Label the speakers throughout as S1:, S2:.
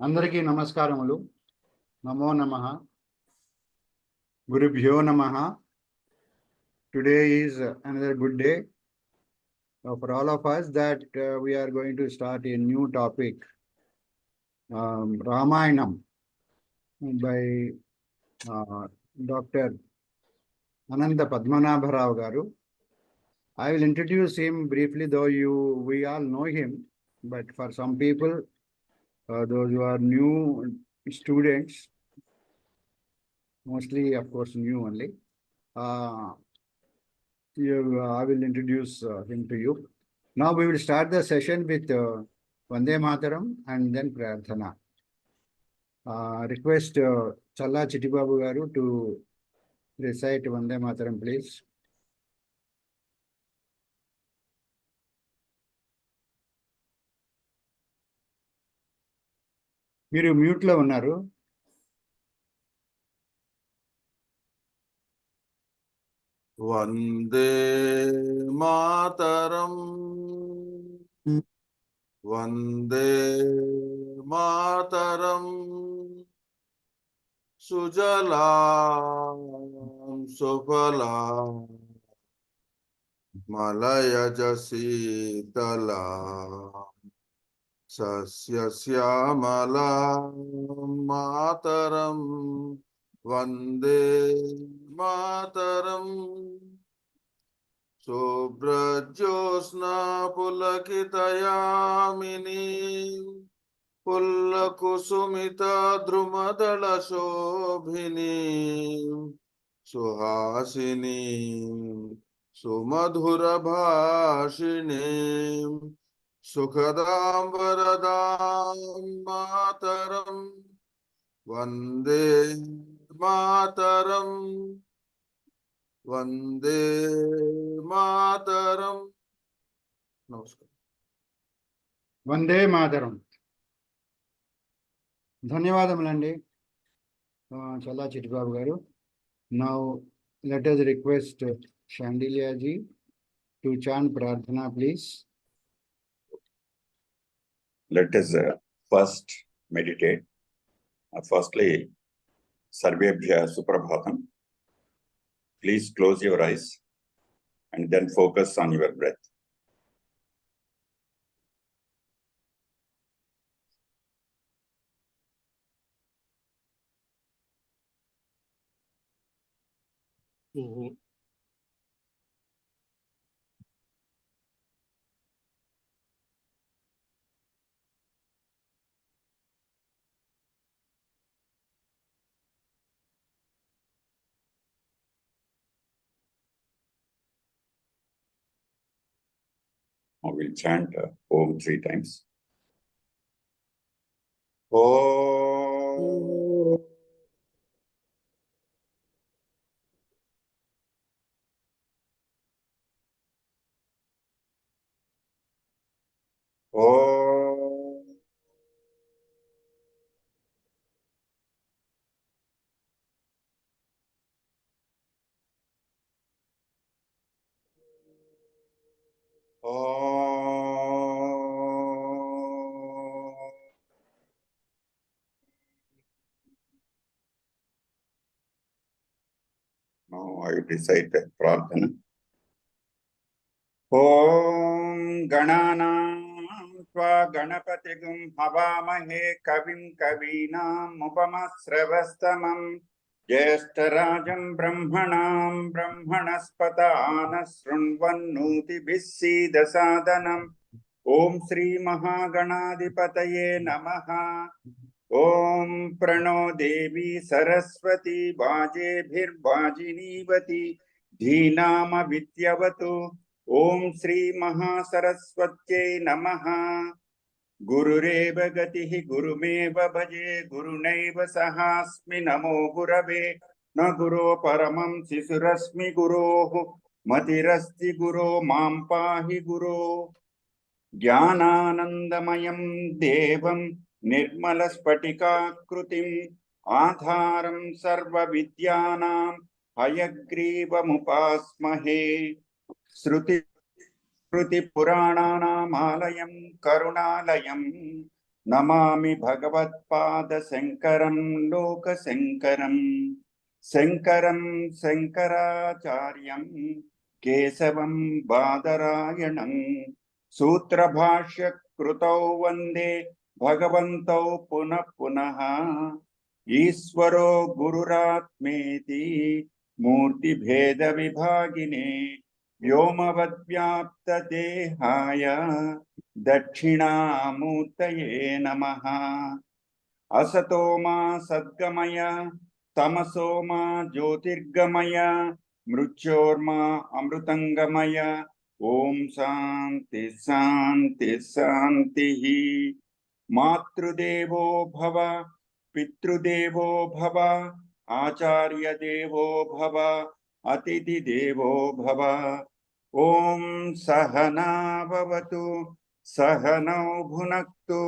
S1: అందరికీ నమస్కారములు. నమో నమః. గురుభ్యో నమః. Today is another good day for all of us that we are going to start a new topic, Ramayanam, by Dr. Ananda Padmanabha garu. I will introduce him briefly, though we all know him, but for some people, those who are new students, mostly of course new only, I will introduce him to you. Now we will start the session with Vande Mataram and then Prarthana. Request Challa Chittibabu garu to recite Vande Mataram, please. మీరు mute లో ఉన్నారు.
S2: వందే మాతరం వందే మాతరం సుజలాం సుఫలాం మలయజ శీతలాం సస్యశ్యామలాం మాతరం వందే మాతరం శుభ్రజ్యోత్స్నా పులకితయామినీ పుల్లకుసుమిత ద్రుమదళ శోభినీ సుహాసినీ సుమధుర భాషిణీ సుఖదాం వరదాం మాతరం వందే మాతరం వందే మాతరం. నమస్కారం.
S1: వందే మాతరం. ధన్యవాదములండి చల్లా చిట్టిబాబు గారు. Now let us request Shandilya ji to chant Prarthana, please.
S3: Let us first meditate. Firstly, Sarvebhya Suprabhatam. Please close your eyes and then focus on your breath. Now we'll chant Om 3 times. Om. Om. Now I recite Prarthana. Om Gananam Tva Ganapatigum Havamahe Kavim Kavinam Upamasravastamam Jyeshtarajam Brahmanam Brahmanaspatanah Shrunvannuti Bissida Sadanam. Om Sri Mahaganadipataye Namaha. Om Prano Devi Saraswati Vajebhirvajinivati Dhinama Vidyavatu. Om Sri Mahasaraswatye Namaha. Gurureva Gatihi Gurumeva Bhaje Gurunaiva Sahasmi Namo Gurave. Na Guru Paramam Sisurasmi Gurohu Matirasti Guru Mampahi Guru. Jnananandamayam Devam Nirmalaspatikakrutim Adharam Sarva Vidyanam Hayagrivamupaasmahe. Shruti Purana Malayam Karunalayam Namami भगवत्पादशङ्करं लोकशङ्करं शङ्करं शङ्कराचार्यं केशवं बादरायणं सूत्रभाष्यकृतौ वन्दे भगवन्तौ पुनः पुनः ईश्वरो गुरुरात्मेति मूर्तिभेदविभागिने व्योमवद्व्याप्तदेहाय दक्षिणामूर्तये नमः असतो मा सद्गमय तमसो मा ज्योतिर्गमय मृत्योर्मा अमृतंगमय ओम शांति शांति शांतिः मातृदेवो भव पितृदेवो भव आचार्य देवो भव अतिथि देवो भव ओम सहना भवतु सहनौ भुनक्तु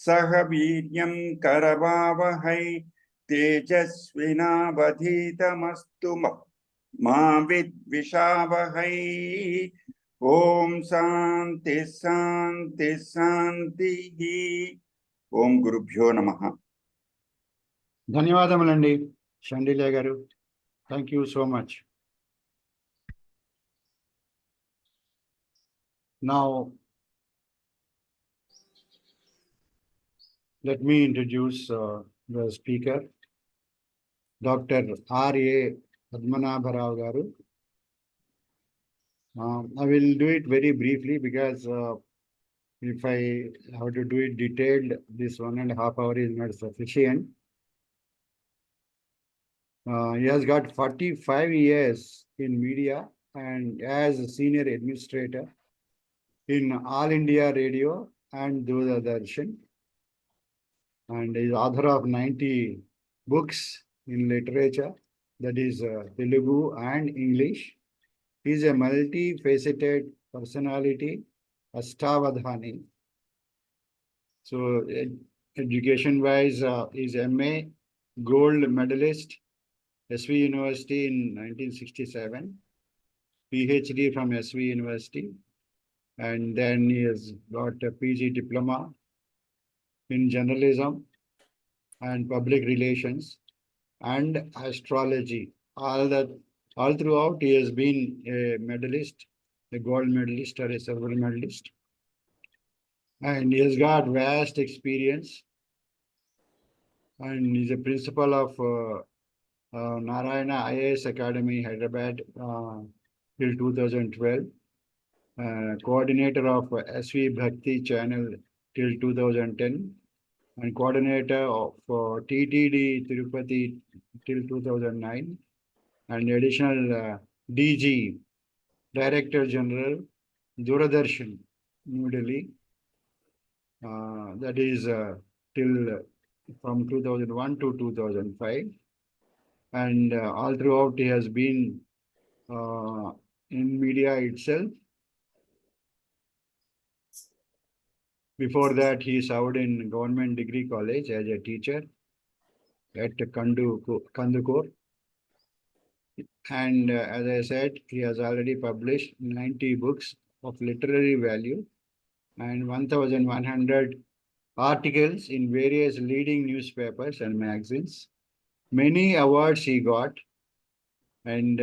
S3: सह वीर्यं करवावहै तेजस्विनावधीतमस्तु मा विद्विषावहै ओम शांति शांति शांतिः ओम गुरुभ्यो नमः
S1: ధన్యవాదములండి షండిలే గారు. Thank you so much. Now, let me introduce the speaker, Dr. R.A. Padmanabha garu. I will do it very briefly because if I have to do it detailed, this 1.5 hours is not sufficient. He has got 45 years in media and as a senior administrator in All India Radio and Doordarshan, and is author of 90 books in literature, that is Telugu and English. He is a multifaceted personality, Astavadhani. So education-wise, is MA gold medalist, SV University in 1967, PhD from SV University, and then he has got a PG diploma in journalism and public relations and astrology. All throughout, he has been a medalist, a gold medalist or a silver medalist, and he has got vast experience. And he's a principal of Narayana IAS Academy, Hyderabad, till 2012. Coordinator of SV Bhakti channel till 2010, and coordinator of TTD Tirupati till 2009, and additional DG, Director General, Doordarshan, New Delhi. That is till from 2001 to 2005. And all throughout he has been in media itself. Before that, he served in Government Degree College as a teacher at Kandukor. And as I said, he has already published 90 books of literary value and 1,100 articles in various leading newspapers and magazines. Many awards he got, and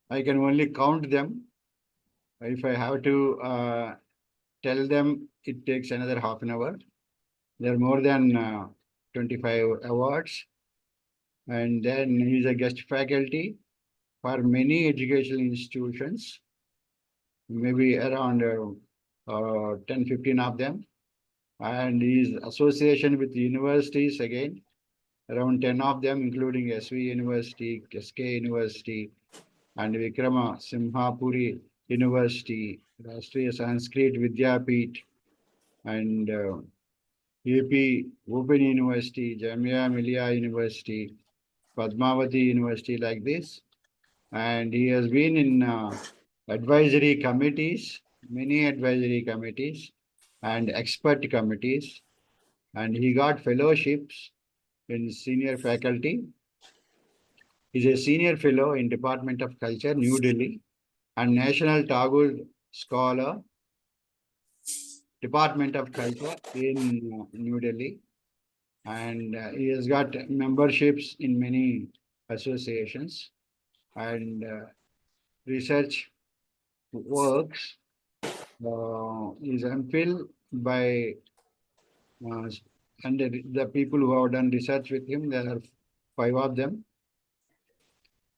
S1: I can only count them. If I have to tell them, it takes another half an hour. There are more than 25 awards. And then he is a guest faculty for many educational institutions, maybe around 10-15 of them. And his association with universities, again, around 10 of them, including SV University, SK University, and Vikrama Simhapuri University, Rashtriya Sanskrit Vidyapith, and AP Open University, Jamia Millia University, Padmavati University, like this. And he has been in advisory committees, many advisory committees and expert committees. And he got fellowships in senior faculty. He's a senior fellow in Department of Culture, New Delhi, and National Tagore Scholar Department of Culture in New Delhi. And he has got memberships in many associations and research works. Is MPhil by and the people who have done research with him, there are 5 of them.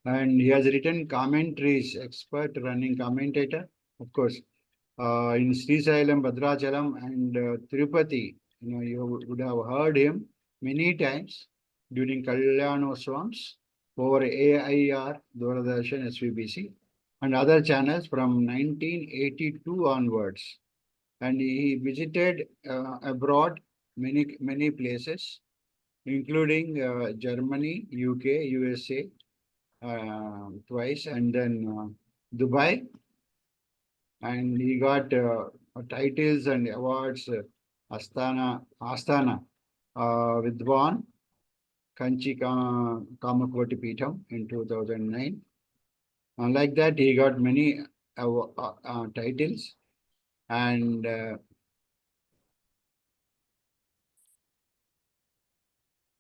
S1: And he has written commentaries, expert running commentator, of course, in Srisailam, Bhadrachalam, and Tirupati. You would have heard him many times during Kalyanoswams over AIR, Doordarshan, SVBC, and other channels from 1982 onwards. And he visited abroad many places, including Germany, UK, USA, twice, and then Dubai. And he got titles and awards, Astana, Vidwan, Kanchi Kamakoti Peetham in 2009. Like that, he got many titles, and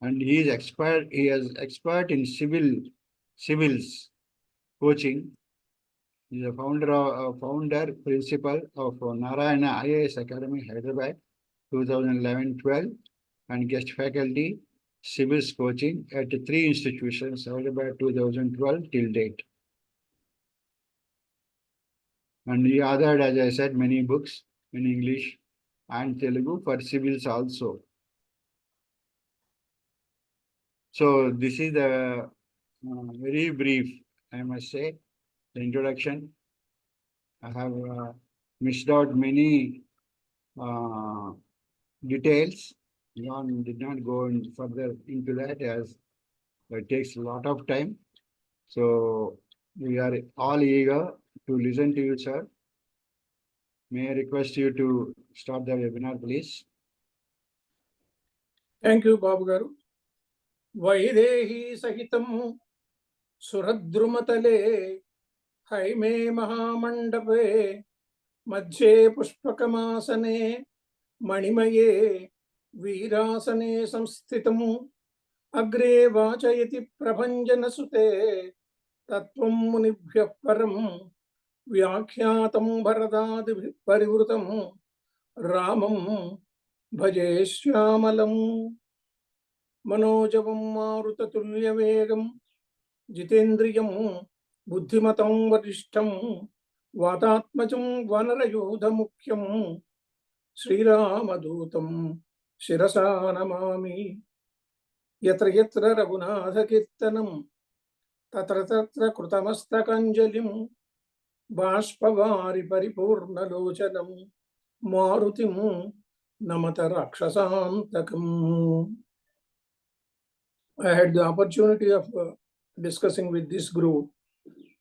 S1: he is expert. He is expert in civils coaching. He is a founder principal of Narayana IAS Academy, Hyderabad, 2011-12, and guest faculty civils coaching at 3 institutions, Hyderabad 2012 till date. And he authored, as I said, many books in English and Telugu for civils also. So this is the very brief, I must say, the introduction. I have missed out many details. John did not go further into that as it takes a lot of time. So we are all eager to listen to you, sir. May I request you to start the webinar, please?
S4: Thank you, Babu Garu. Vaidehi sahitam suradrumatale haime mahamandape madhye pushpakamasane manimaye virasane samsthitam agre vachayati prabhanjana sute tattvam munibhyah param vyakhyatam bharadadi parivrutam ramam bhaje shyamalam मनोजवं मारुततुल्यवेगं जितेन्द्रियं बुद्धिमतं वरिष्ठं वातात्मजं वानरयूथमुख्यं श्रीरामदूतं शिरसा नमामि यत्र यत्र रघुनाथकीर्तनं तत्र तत्र कृतमस्तकाञ्जलिं बाष्पवारि परिपूर्णलोचनं मारुतिं नमत राक्षसान्तकम्. I had the opportunity of discussing with this group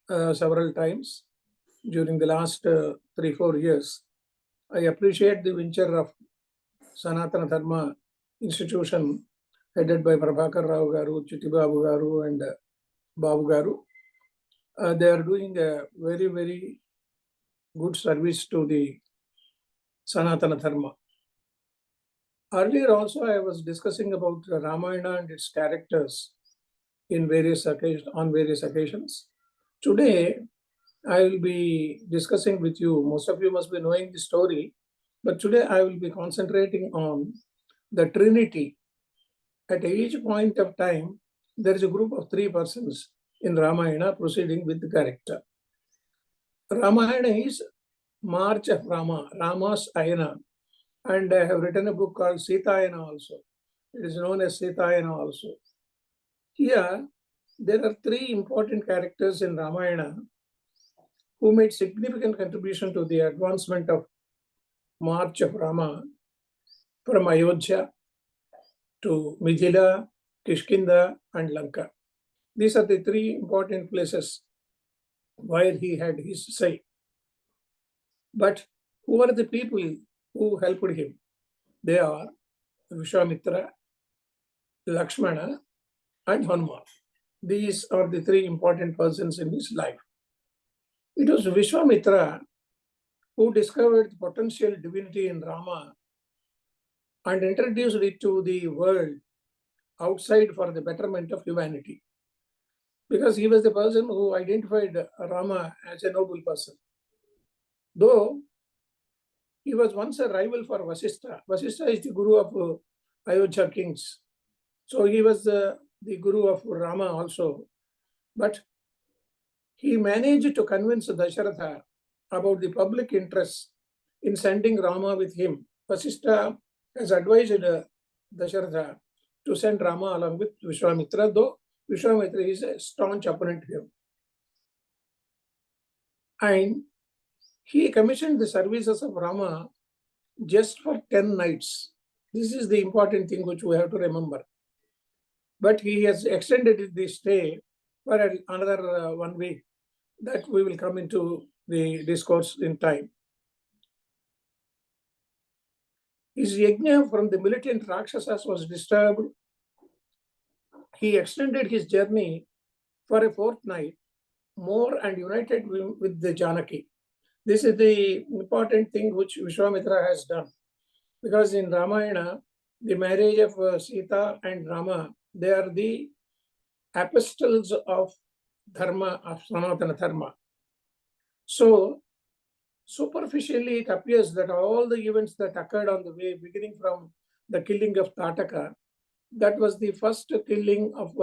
S4: several times during the last 3-4 years. I appreciate the venture of Sanatana Dharma Institution headed by Prabhakar Rao Garu, Chitti Babu Garu, and Babu Garu. They are doing a very, very good service to the Sanatana Dharma. Earlier also, I was discussing about Ramayana and its characters in various occasions. Today, I will be discussing with you. Most of you must be knowing the story, but today I will be concentrating on the Trinity. At each point of time, there is a group of 3 persons in Ramayana proceeding with the character. Ramayana is March of Rama, Rama's Ayana. And I have written a book called Sitayana also. It is known as Sitayana also. Here, there are 3 important characters in Ramayana who made significant contribution to the advancement of March of Rama from Ayodhya to Mithila, Kishkinda, and Lanka. These are the 3 important places where he had his say. But who are the people who helped him? They are Vishwamitra, Lakshmana, and Hanuman. These are the 3 important persons in his life. It was Vishwamitra who discovered the potential divinity in Rama and introduced it to the world outside for the betterment of humanity. Because he was the person who identified Rama as a noble person. Though he was once a rival for Vasistha. Vasistha is the guru of Ayodhya kings. So he was the guru of Rama also. But he managed to convince Dasharatha about the public interest in sending Rama with him. Vasistha has advised Dasharatha to send Rama along with Vishwamitra, though Vishwamitra is a staunch opponent here. And he commissioned the services of Rama just for 10 nights. This is the important thing which we have to remember. But he has extended the stay for another 1 week. That we will come into the discourse in time. His yajna from the militant Rakshasas was disturbed. He extended his journey for a fortnight more and united with the Janaki. This is the important thing which Vishwamitra has done. Because in Ramayana, the marriage of Sita and Rama, they are the apostles of Dharma, of Sanatana Dharma. So, superficially, it appears that all the events that occurred on the way, beginning from the killing of Tataka, that was the first killing of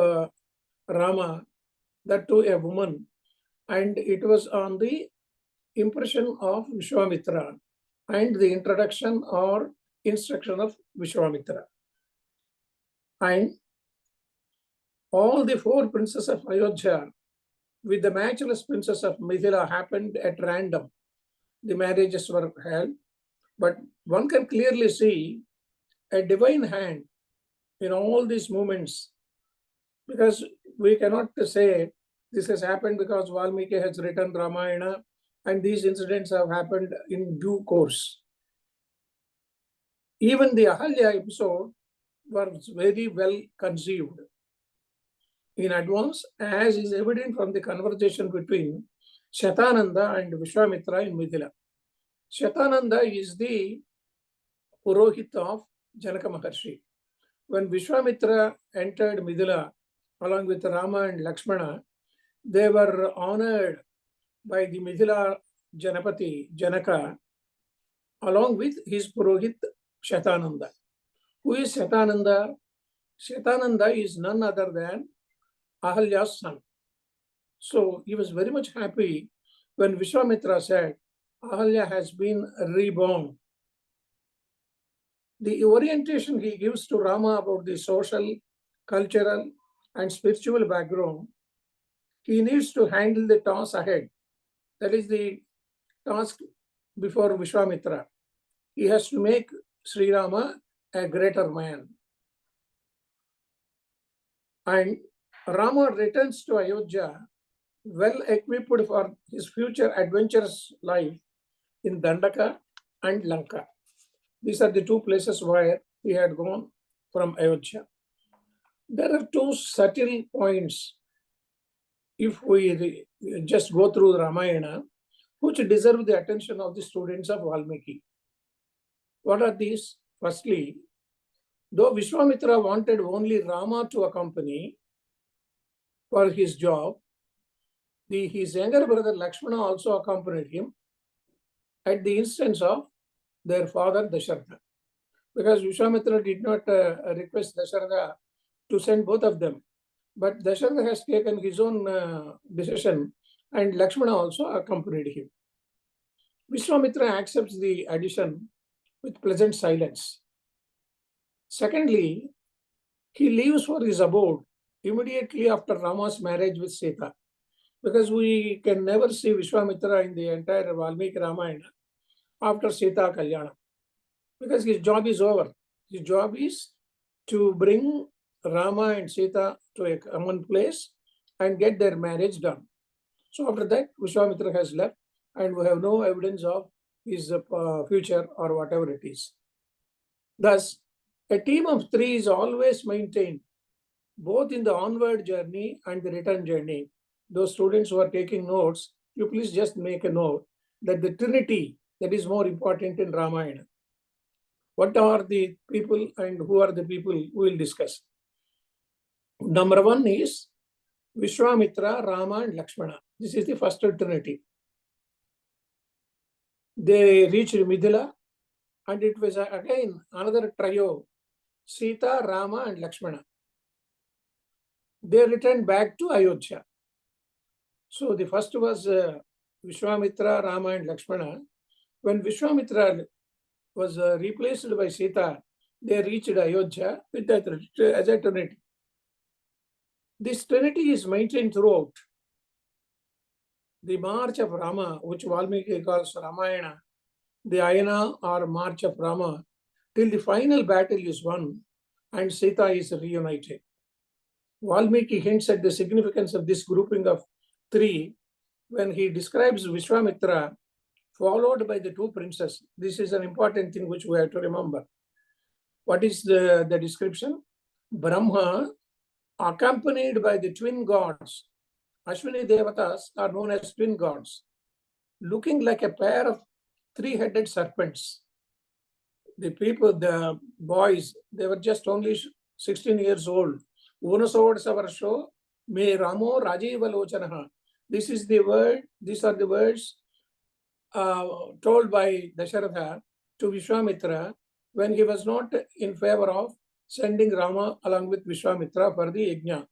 S4: Rama, that to a woman, and it was on the impression of Vishwamitra and the introduction or instruction of Vishwamitra. And all the 4 princes of Ayodhya with the matchless princess of Mithila happened at random. The marriages were held, but one can clearly see a divine hand in all these movements, because we cannot say this has happened because Valmiki has written Ramayana and these incidents have happened in due course. Even the Ahalya episode was very well conceived in advance, as is evident from the conversation between Shatananda and Vishwamitra in Mithila. Shatananda is the Purohit of Janaka Maharshi. When Vishwamitra entered Mithila along with Rama and Lakshmana, they were honored by the Mithila Janapati, Janaka, along with his Purohit Shatananda. Who is Shatananda? Shatananda is none other than Ahalya's son. So he was very much happy when Vishwamitra said, Ahalya has been reborn. The orientation he gives to Rama about the social, cultural, and spiritual background, he needs to handle the task ahead. That is the task before Vishwamitra. He has to make Sri Rama a greater man. And Rama returns to Ayodhya well equipped for his future adventurous life in Dandaka and Lanka. These are the 2 places where he had gone from Ayodhya. There are 2 subtle points, if we just go through Ramayana, which deserve the attention of the students of Valmiki. What are these? Firstly, though Vishwamitra wanted only Rama to accompany for his job, his younger brother Lakshmana also accompanied him at the instance of their father Dasharatha. Because Vishwamitra did not request Dasharatha to send both of them, but Dasharatha has taken his own decision and Lakshmana also accompanied him. Vishwamitra accepts the addition with pleasant silence. Secondly, he leaves for his abode immediately after Rama's marriage with Sita, because we can never see Vishwamitra in the entire Valmiki Ramayana after Sita Kalyana, because his job is over. His job is to bring Rama and Sita to a common place and get their marriage done. So after that, Vishwamitra has left and we have no evidence of his future or whatever it is. Thus, a team of 3 is always maintained both in the onward journey and the return journey. Those students who are taking notes, you please just make a note that the Trinity That is more important in Ramayana. What are the people and who are the people we will discuss? Number one is Vishwamitra, Rama and Lakshmana. This is the first trinity. They reached Mithila, and it was again another trio, Sita, Rama and Lakshmana. They returned back to Ayodhya. So the first was Vishwamitra, Rama and Lakshmana. When Vishwamitra was replaced by Sita, they reached Ayodhya with that as a trinity. This trinity is maintained throughout. The march of Rama, which Valmiki calls Ramayana, the Ayana or march of Rama, till the final battle is won and Sita is reunited. Valmiki hints at the significance of this grouping of three when he describes Vishwamitra followed by the two princes. This is an important thing which we have to remember. What is the description? Brahma, accompanied by the twin gods. Ashwini Devatas are known as twin gods, looking like a pair of three-headed serpents. The people, the boys, they were just only 16 years old. Unasodasa varsho me Ramo Rajiva Lochanaha. This is the word, these are the words told by Dasharatha to Vishwamitra when he was not in favor of sending Rama along with Vishwamitra for the yajna.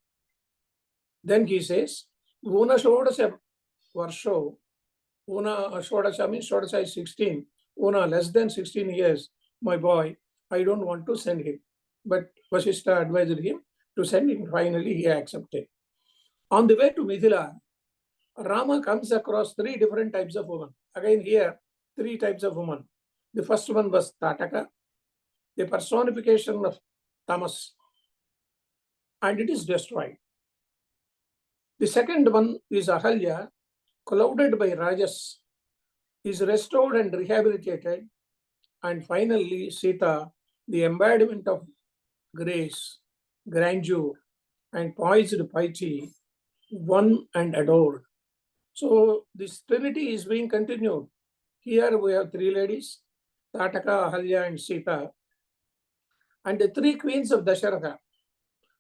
S4: Then he says, Una Shodasa Varsho, Una Shodasa means Shodasa is 16, Una less than 16 years, my boy, I don't want to send him. But Vasishtha advised him to send him. Finally, he accepted. On the way to Mithila, Rama comes across three different types of women. Again here, three types of women. The first one was Tataka, the personification of Tamas, and it is destroyed. The second one is Ahalya, clouded by Rajas, is restored and rehabilitated. And finally, Sita, the embodiment of grace, grandeur, and poised piety, won and adored. So this trinity is being continued. Here we have three ladies, Tataka, Ahalya, and Sita, and the three queens of Dasharatha.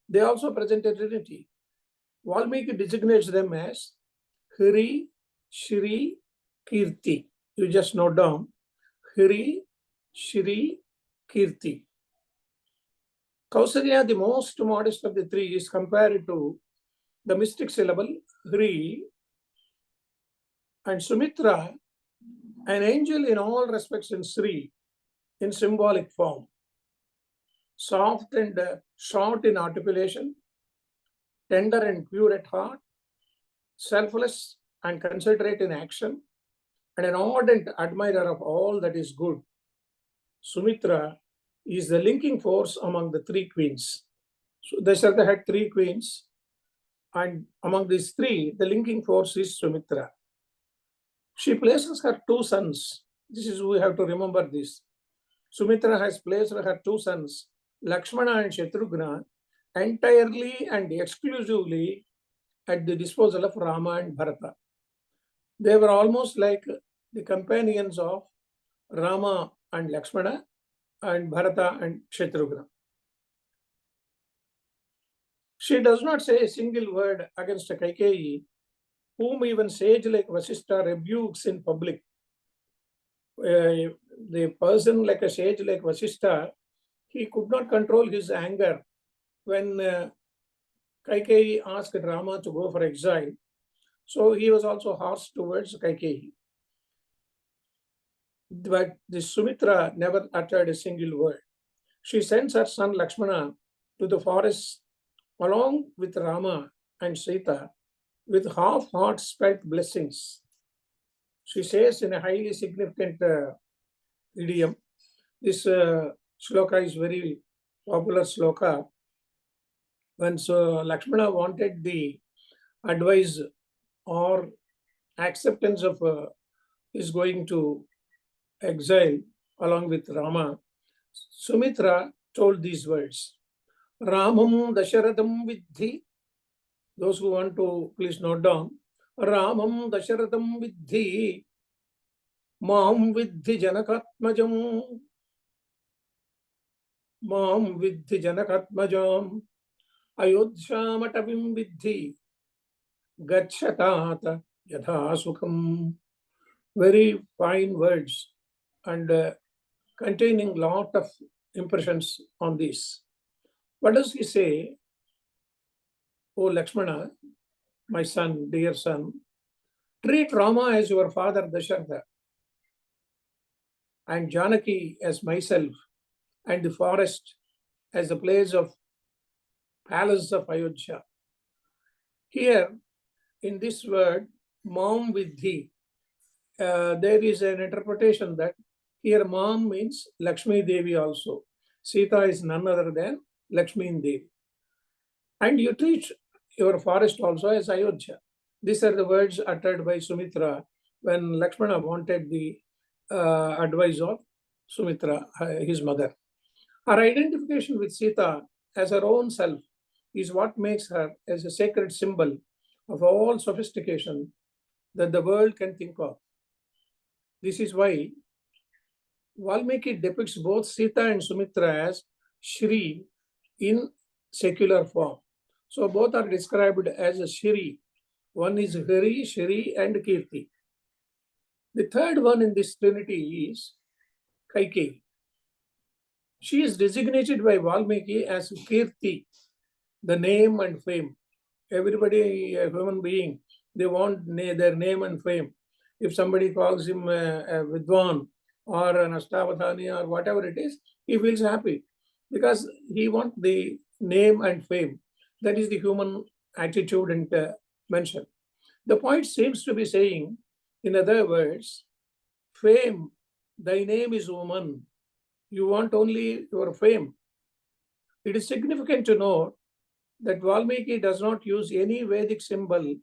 S4: They also present a trinity. Valmiki designates them as Hiri, Shri, Kirti. You just note down Hiri, Shri, Kirti. Kausalya, the most modest of the three, is compared to the mystic syllable Hri, and Sumitra, an angel in all respects in Sri, in symbolic form. Soft and short in articulation, tender and pure at heart, selfless and considerate in action, and an ardent admirer of all that is good. Sumitra is the linking force among the three queens. So Dasharatha had three queens, and among these three, the linking force is Sumitra. She places her two sons. This is, we have to remember this. Sumitra has placed her two sons, Lakshmana and Shatrughna, entirely and exclusively at the disposal of Rama and Bharata. They were almost like the companions of Rama and Lakshmana and Bharata and Shatrughna. She does not say a single word against Kaikeyi, whom even sage like Vasishtha rebukes in public. The person like a sage like Vasishtha, he could not control his anger when Kaikeyi asked Rama to go for exile. So he was also harsh towards Kaikeyi. But this Sumitra never uttered a single word. She sends her son Lakshmana to the forest along with Rama and Sita with half-heart spelt blessings. She says in a highly significant idiom, this shloka is very popular shloka. When Lakshmana wanted the advice or acceptance of his going to exile along with Rama, Sumitra told these words, Ramam Dasharatham Vidhi. Those who want to please note down, Ramam Dasharatham Vidhi. Mam Vidhi Janakatmajam. Mam Vidhi Janakatmajam. Ayodhyamatavim Vidhi. Gachatata Yatha Sukham. Very fine words and containing lot of impressions on this. What does he say? O Lakshmana, my son, dear son, treat Rama as your father Dasharatha and Janaki as myself and the forest as the place of palace of Ayodhya. Here, in this word, Mam Vidhi, there is an interpretation that here Mam means Lakshmi Devi also. Sita is none other than Lakshmi Devi. And you treat your forest also as Ayodhya. These are the words uttered by Sumitra when Lakshmana wanted the advice of Sumitra, his mother. Her identification with Sita as her own self is what makes her as a sacred symbol of all sophistication that the world can think of. This is why Valmiki depicts both Sita and Sumitra as Shri in secular form. So both are described as a Shri. One is Hari, Shri, and Kirti. The third one in this trinity is Kaikeyi. She is designated by Valmiki as Kirti, the name and fame. Everybody, a human being, they want their name and fame. If somebody calls him a Vidwan or an Ashtavatani or whatever it is, he feels happy because he wants the name and fame. That is the human attitude and mention. The point seems to be saying, in other words, fame, thy name is woman. You want only your fame. It is significant to note that Valmiki does not use any Vedic symbol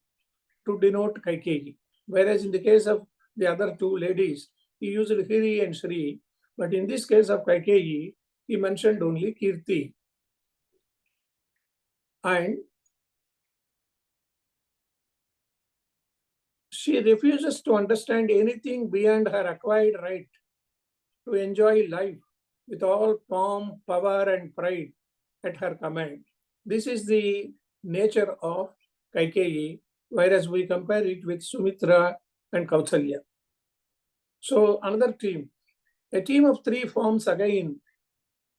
S4: to denote Kaikeyi, whereas in the case of the other two ladies, he used Hiri and Shri, but in this case of Kaikeyi, he mentioned only Kirti. And she refuses to understand anything beyond her acquired right to enjoy life with all pomp, power, and pride at her command. This is the nature of Kaikeyi, whereas we compare it with Sumitra and Kausalya. So another team, a team of three forms again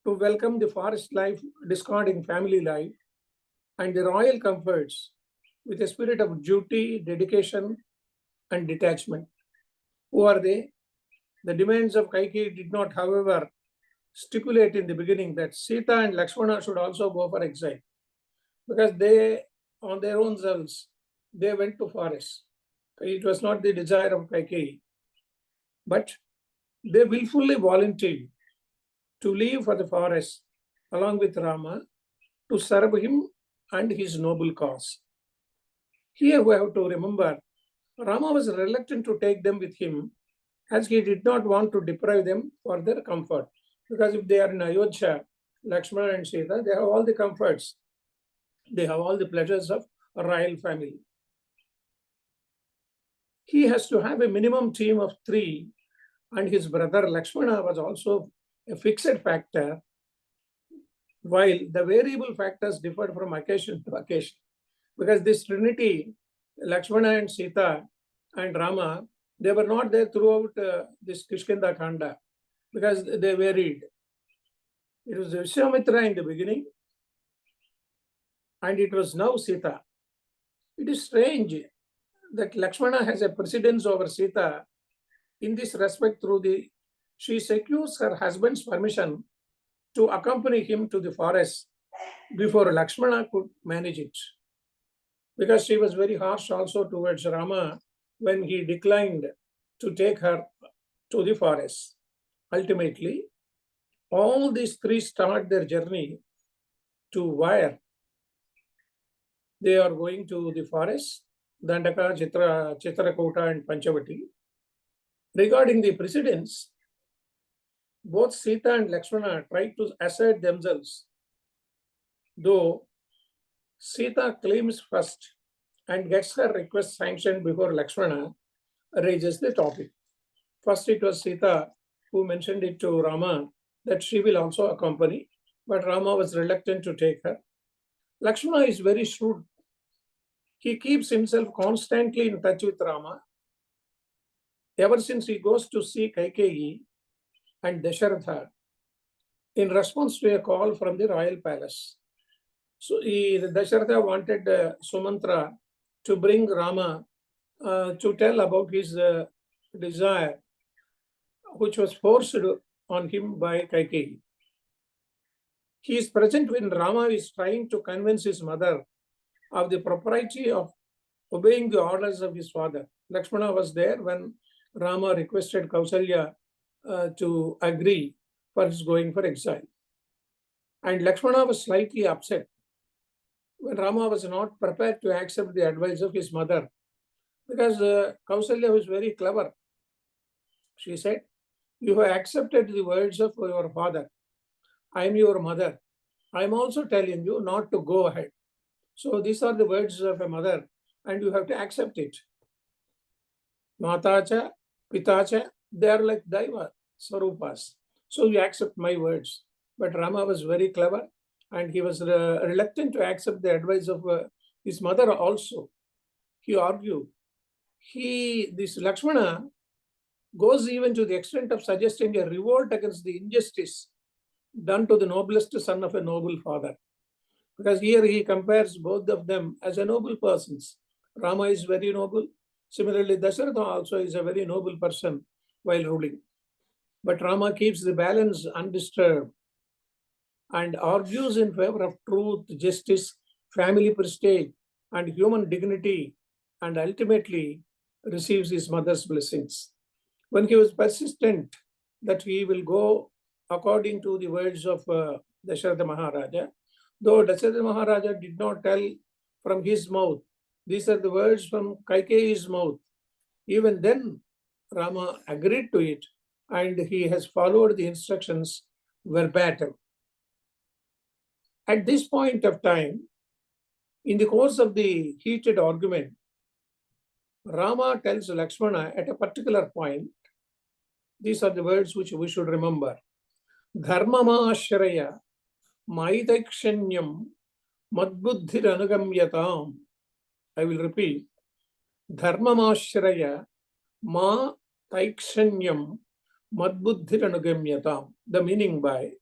S4: to welcome the forest life, discarding family life, and the royal comforts with a spirit of duty, dedication, and detachment. Who are they? The demands of Kaikeyi did not, however, stipulate in the beginning that Sita and Lakshmana should also go for exile, because they, on their own selves, they went to forest. It was not the desire of Kaikeyi, but they willfully volunteered to leave for the forest along with Rama to serve him and his noble cause. Here we have to remember, Rama was reluctant to take them with him as he did not want to deprive them for their comfort. Because if they are in Ayodhya, Lakshmana and Sita, they have all the comforts. They have all the pleasures of a royal family. He has to have a minimum team of three, and his brother Lakshmana was also a fixed factor, while the variable factors differed from occasion to occasion. Because this trinity, Lakshmana and Sita and Rama, they were not there throughout this Kishkinda Khanda because they varied. It was Vishwamitra in the beginning, and it was now Sita. It is strange that Lakshmana has a precedence over Sita in this respect she secures her husband's permission to accompany him to the forest before Lakshmana could manage it. Because she was very harsh also towards Rama when he declined to take her to the forest. Ultimately, all these three start their journey to where they are going to the forest, Dandaka, Chitrakota, and Panchavati. Regarding the precedence, both Sita and Lakshmana tried to assert themselves, though Sita claims first and gets her request sanctioned before Lakshmana raises the topic. First, it was Sita who mentioned it to Rama that she will also accompany, but Rama was reluctant to take her. Lakshmana is very shrewd. He keeps himself constantly in touch with Rama. Ever since he goes to see Kaikeyi and Dasharatha in response to a call from the royal palace. So Dasharatha wanted Sumantra to bring Rama to tell about his desire, which was forced on him by Kaikeyi. He is present when Rama is trying to convince his mother of the propriety of obeying the orders of his father. Lakshmana was there when Rama requested Kausalya to agree for his going for exile. And Lakshmana was slightly upset when Rama was not prepared to accept the advice of his mother, because Kausalya was very clever. She said, "You have accepted the words of your father. I am your mother. I am also telling you not to go ahead. So these are the words of a mother, and you have to accept it. Matacha, Pitacha, they are like Daiva Swarupas. So you accept my words." But Rama was very clever, and he was reluctant to accept the advice of his mother also. He argued. This Lakshmana goes even to the extent of suggesting a revolt against the injustice done to the noblest son of a noble father. Because here he compares both of them as a noble persons. Rama is very noble. Similarly, Dasharatha also is a very noble person while ruling. But Rama keeps the balance undisturbed and argues in favor of truth, justice, family prestige, and human dignity, and ultimately receives his mother's blessings. When he was persistent that he will go according to the words of Dasharatha Maharaja, though Dasharatha Maharaja did not tell from his mouth, these are the words from Kaikeyi's mouth, even then Rama agreed to it, and he has followed the instructions verbatim. At this point of time, in the course of the heated argument, Rama tells Lakshmana at a particular point, these are the words which we should remember. Dharmama-ashraya maidakshanyam madbuddhiranugamyatam. I will repeat. Dharmama-ashraya ma taikshanyam madbuddhiranugamyatam. The meaning by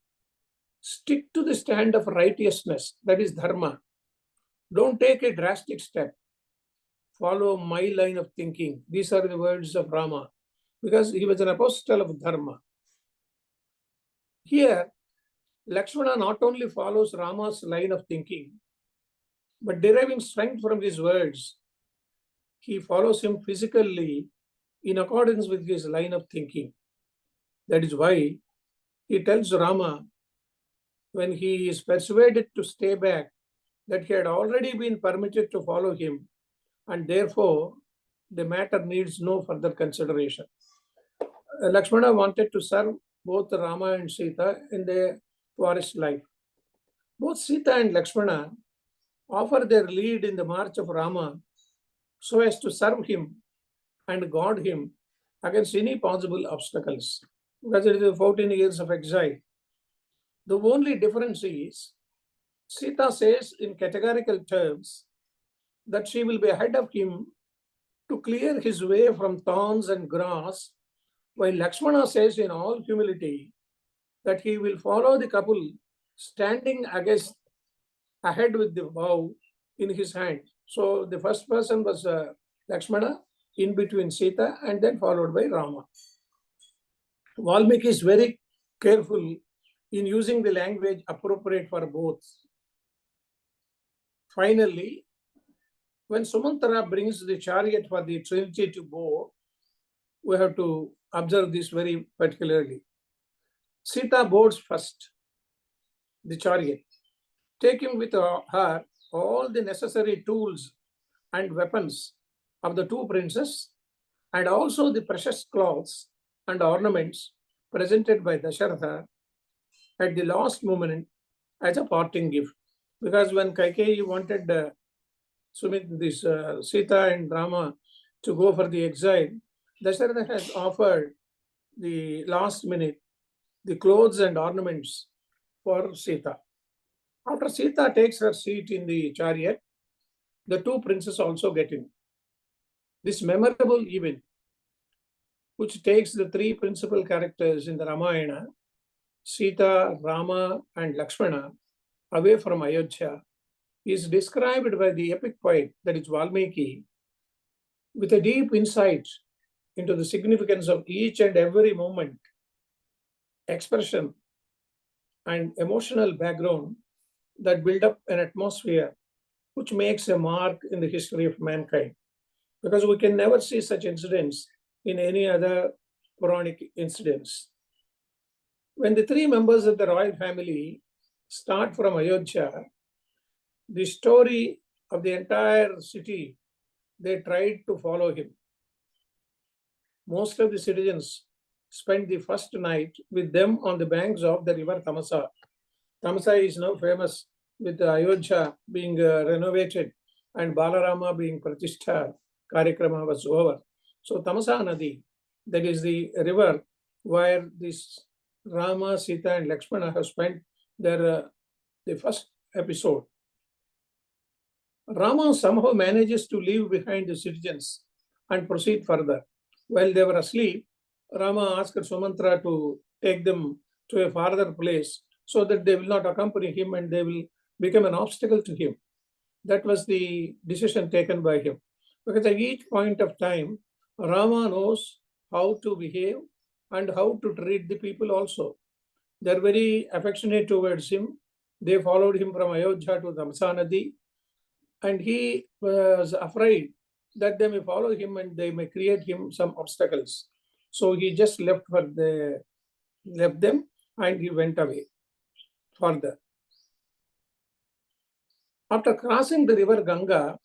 S4: stick to the stand of righteousness, that is dharma. Don't take a drastic step. Follow my line of thinking. These are the words of Rama, because he was an apostle of dharma. Here, Lakshmana not only follows Rama's line of thinking, but deriving strength from his words, he follows him physically in accordance with his line of thinking. That is why he tells Rama, when he is persuaded to stay back, that he had already been permitted to follow him, and therefore the matter needs no further consideration. Lakshmana wanted to serve both Rama and Sita in their forest life. Both Sita and Lakshmana offer their lead in the march of Rama so as to serve him and guard him against any possible obstacles, because it is 14 years of exile. The only difference is Sita says in categorical terms that she will be ahead of him to clear his way from thorns and grass, while Lakshmana says in all humility that he will follow the couple standing ahead with the bow in his hand. So the first person was Lakshmana, in between Sita, and then followed by Rama. Valmiki is very careful in using the language appropriate for both. Finally, when Sumantra brings the chariot for the Trinity to go, we have to observe this very particularly. Sita boards first the chariot, taking with her all the necessary tools and weapons of the two princes, and also the precious cloths and ornaments presented by Dasharatha at the last moment as a parting gift. Because when Kaikeyi wanted Sita and Rama to go for the exile, Dasharatha has offered the last minute, the clothes and ornaments for Sita. After Sita takes her seat in the chariot, the two princes also get in. This memorable event, which takes the three principal characters in the Ramayana, Sita, Rama, and Lakshmana, away from Ayodhya, is described by the epic poet, that is Valmiki, with a deep insight into the significance of each and every moment, expression, and emotional background that build up an atmosphere which makes a mark in the history of mankind. Because we can never see such incidents in any other Puranic incidents. When the three members of the royal family start from Ayodhya, the story of the entire city, they tried to follow him. Most of the citizens spent the first night with them on the banks of the river Tamasa. Tamasa is now famous with the Ayodhya being renovated and Balarama being Pratishtha Karikrama was over. So Tamasa Nadi, that is the river where this Rama, Sita, and Lakshmana have spent their the first episode. Rama somehow manages to leave behind the citizens and proceed further. While they were asleep, Rama asked Sumantra to take them to a farther place so that they will not accompany him and they will become an obstacle to him. That was the decision taken by him. Because at each point of time, Rama knows how to behave and how to treat the people also. They're very affectionate towards him. They followed him from Ayodhya to Tamsa Nadi, and he was afraid that they may follow him and they may create him some obstacles. So he just left them and he went away further. After crossing the river Ganga,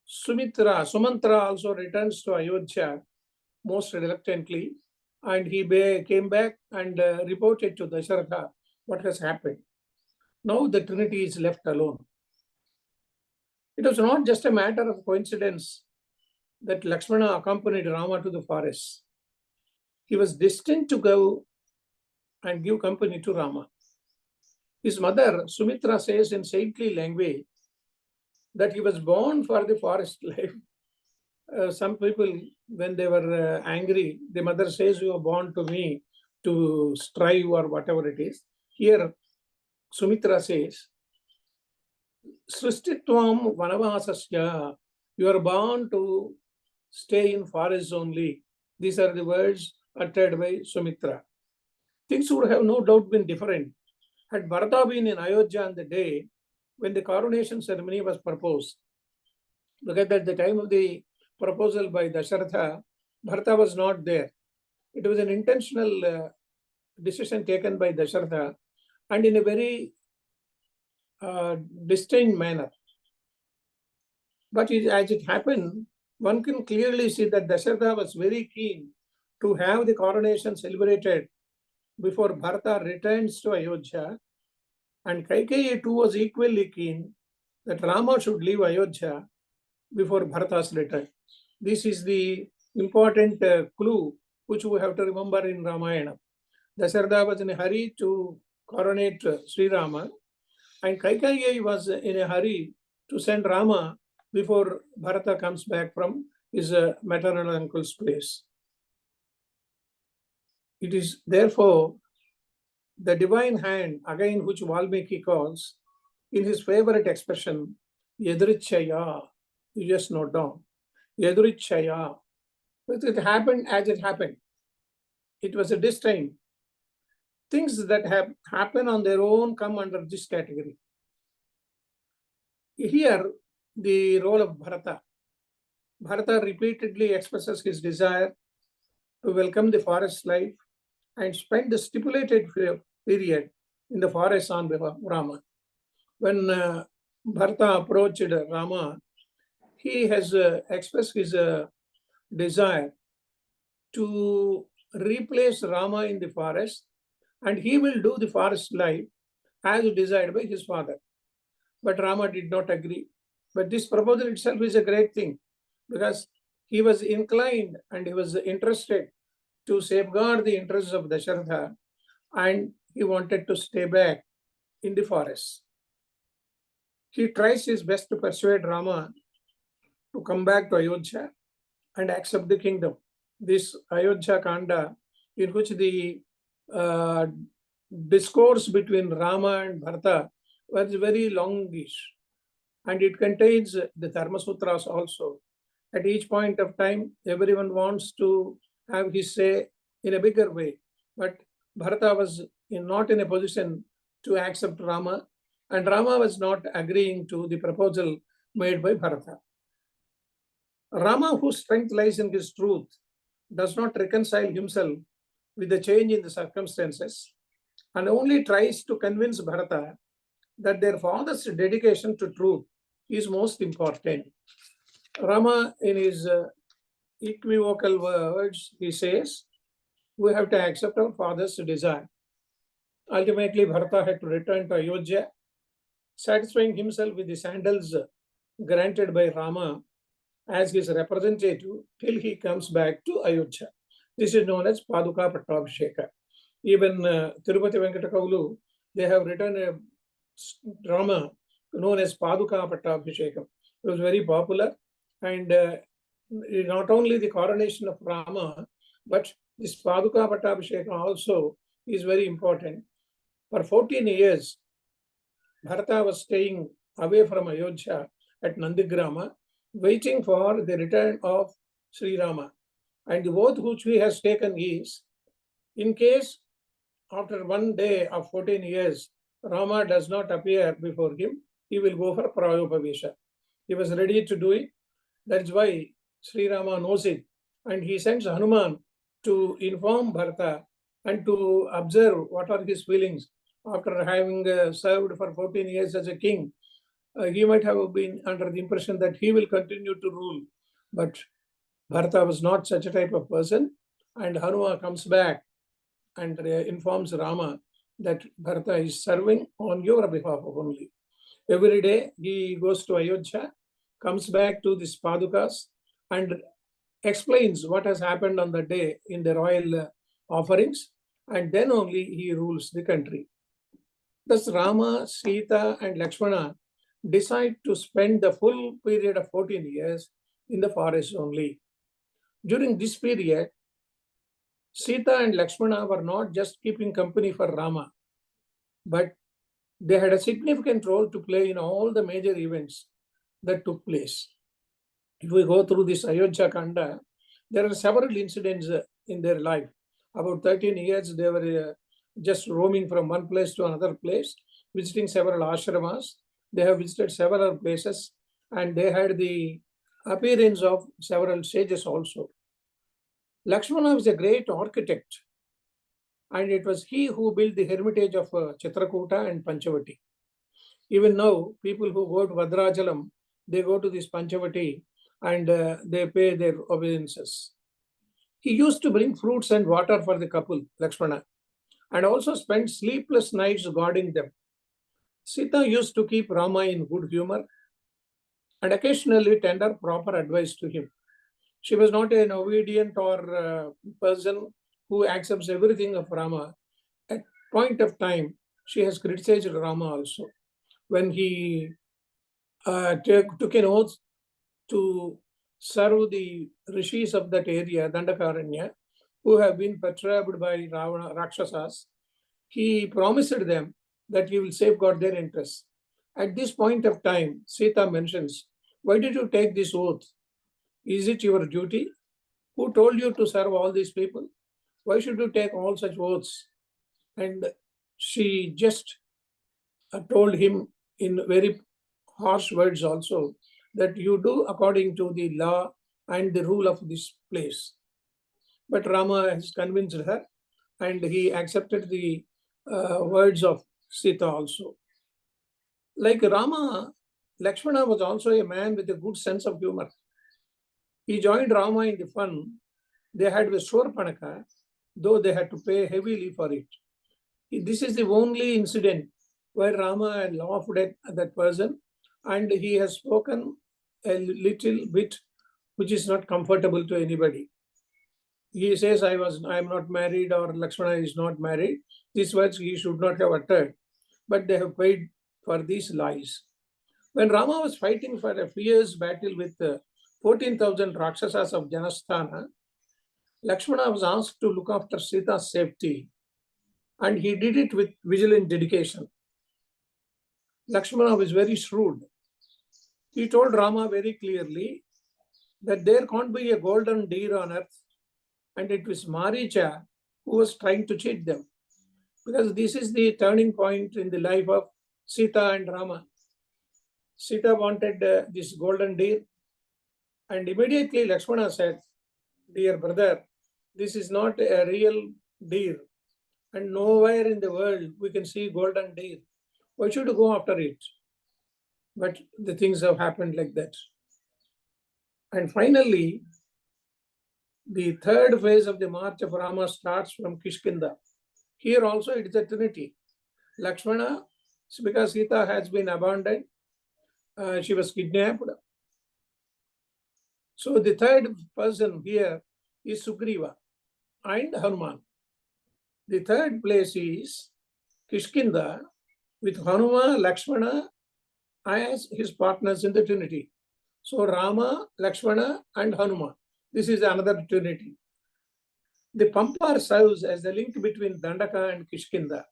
S4: Sumantra also returns to Ayodhya most reluctantly, and he came back and reported to Dasharatha what has happened. Now the Trinity is left alone. It was not just a matter of coincidence that Lakshmana accompanied Rama to the forest. He was destined to go and give company to Rama. His mother, Sumitra, says in saintly language that he was born for the forest life. Some people, when they were angry, the mother says, "You are born to me to strive," or whatever it is. Here, Sumitra says, Sristitvam Vanavasasya, you are born to stay in forest only. These are the words uttered by Sumitra. Things would have no doubt been different had Bharata been in Ayodhya on the day when the coronation ceremony was proposed. Because at the time of the proposal by Dasharatha, Bharata was not there. It was an intentional decision taken by Dasharatha, and in a very distinct manner. But as it happened, one can clearly see that Dasharatha was very keen to have the coronation celebrated before Bharata returns to Ayodhya, and Kaikeyi too was equally keen that Rama should leave Ayodhya before Bharata's return. This is the important clue which we have to remember in Ramayana. Dasharatha was in a hurry to coronate Sri Rama, and Kaikeyi was in a hurry to send Rama before Bharata comes back from his maternal uncle's place. It is therefore the divine hand, again, which Valmiki calls in his favorite expression, Yadrichaya. You just note down. Yadrichaya. But it happened as it happened. It was a destined. Things that have happened on their own come under this category. Here, the role of Bharata. Bharata repeatedly expresses his desire to welcome the forest life and spend the stipulated period in the forest on behalf of Rama. When Bharata approached Rama, he has expressed his desire to replace Rama in the forest, and he will do the forest life as desired by his father. But Rama did not agree. But this proposal itself is a great thing, because he was inclined and he was interested to safeguard the interests of Dasharatha, and he wanted to stay back in the forest. He tries his best to persuade Rama to come back to Ayodhya and accept the kingdom. This Ayodhya Kanda, in which the discourse between Rama and Bharata was very longish, and it contains the Dharma Sutras also. At each point of time, everyone wants to have his say in a bigger way, but Bharata was not in a position to accept Rama, and Rama was not agreeing to the proposal made by Bharata. Rama, whose strength lies in his truth, does not reconcile himself with the change in the circumstances and only tries to convince Bharata that their father's dedication to truth is most important. Rama, in his equivocal words, he says, we have to accept our father's desire. Ultimately, Bharata had to return to Ayodhya, satisfying himself with the sandals granted by Rama as his representative till he comes back to Ayodhya. This is known as Paduka Pattabhisheka. Even Tirupati Venkata Kaulu, they have written a drama known as Paduka Pattabhisheka. It was very popular, and not only the coronation of Rama, but this Paduka Pattabhisheka also is very important. For 14 years, Bharata was staying away from Ayodhya at Nandigrama, waiting for the return of Sri Rama. And the oath which he has taken is, in case after 1 day of 14 years, Rama does not appear before him, he will go for Prayopavesha. He was ready to do it. That's why Sri Rama knows it. And he sends Hanuman to inform Bharata and to observe what are his feelings after having served for 14 years as a king. He might have been under the impression that he will continue to rule, but Bharata was not such a type of person, and Hanuman comes back and informs Rama that Bharata is serving on your behalf only. Every day he goes to Ayodhya, comes back to the Padukas and explains what has happened on the day in the royal offerings, and then only he rules the country. Thus Rama, Sita and Lakshmana decide to spend the full period of 14 years in the forest only. During this period, Sita and Lakshmana were not just keeping company for Rama, but they had a significant role to play in all the major events that took place. If we go through this Ayodhya Kanda, there are several incidents in their life. About 13 years, they were just roaming from one place to another place, visiting several ashramas. They have visited several places, and they had the appearance of several sages also. Lakshmana was a great architect, and it was he who built the hermitage of Chitrakuta and Panchavati. Even now, people who go to Vadrajalam, they go to this Panchavati and they pay their obeisances. He used to bring fruits and water for the couple, Lakshmana, and also spent sleepless nights guarding them. Sita used to keep Rama in good humor and occasionally tender proper advice to him. She was not an obedient or person who accepts everything of Rama. At point of time, she has criticized Rama also. When he took an oath to serve the rishis of that area, Dandakaranya, who have been perturbed by Rakshasas, he promised them that he will safeguard their interests. At this point of time, Sita mentions, why did you take this oath? Is it your duty? Who told you to serve all these people? Why should you take all such oaths? And she just told him in very harsh words also that you do according to the law and the rule of this place. But Rama has convinced her, and he accepted the words of Sita also. Like Rama, Lakshmana was also a man with a good sense of humor. He joined Rama in the fun they had with Shurpanaka, though they had to pay heavily for it. This is the only incident where Rama had laughed at that person, and he has spoken a little bit which is not comfortable to anybody. he says, I am not married, or Lakshmana is not married. These words he should not have uttered, but they have paid for these lies. When Rama was fighting for a fierce battle with 14,000 Rakshasas of Janasthana, Lakshmana was asked to look after Sita's safety, and he did it with vigilant dedication. Lakshmana was very shrewd. He told Rama very clearly that there can't be a golden deer on earth, and it was Maricha who was trying to cheat them. Because this is the turning point in the life of Sita and Rama. Sita wanted this golden deer, and immediately Lakshmana said, dear brother, this is not a real deer, and nowhere in the world we can see golden deer. Why should you go after it? But the things have happened like that. And finally, the third phase of the march of Rama starts from Kishkinda. Here also it is a trinity. Lakshmana, because Sita has been abandoned, she was kidnapped. So the third person here is Sugriva and Hanuman. The third place is Kishkinda with Hanuma, Lakshmana as his partners in the trinity. So Rama, Lakshmana and Hanuman. This is another trinity. The Pampar serves as the link between Dandaka and Kishkinda.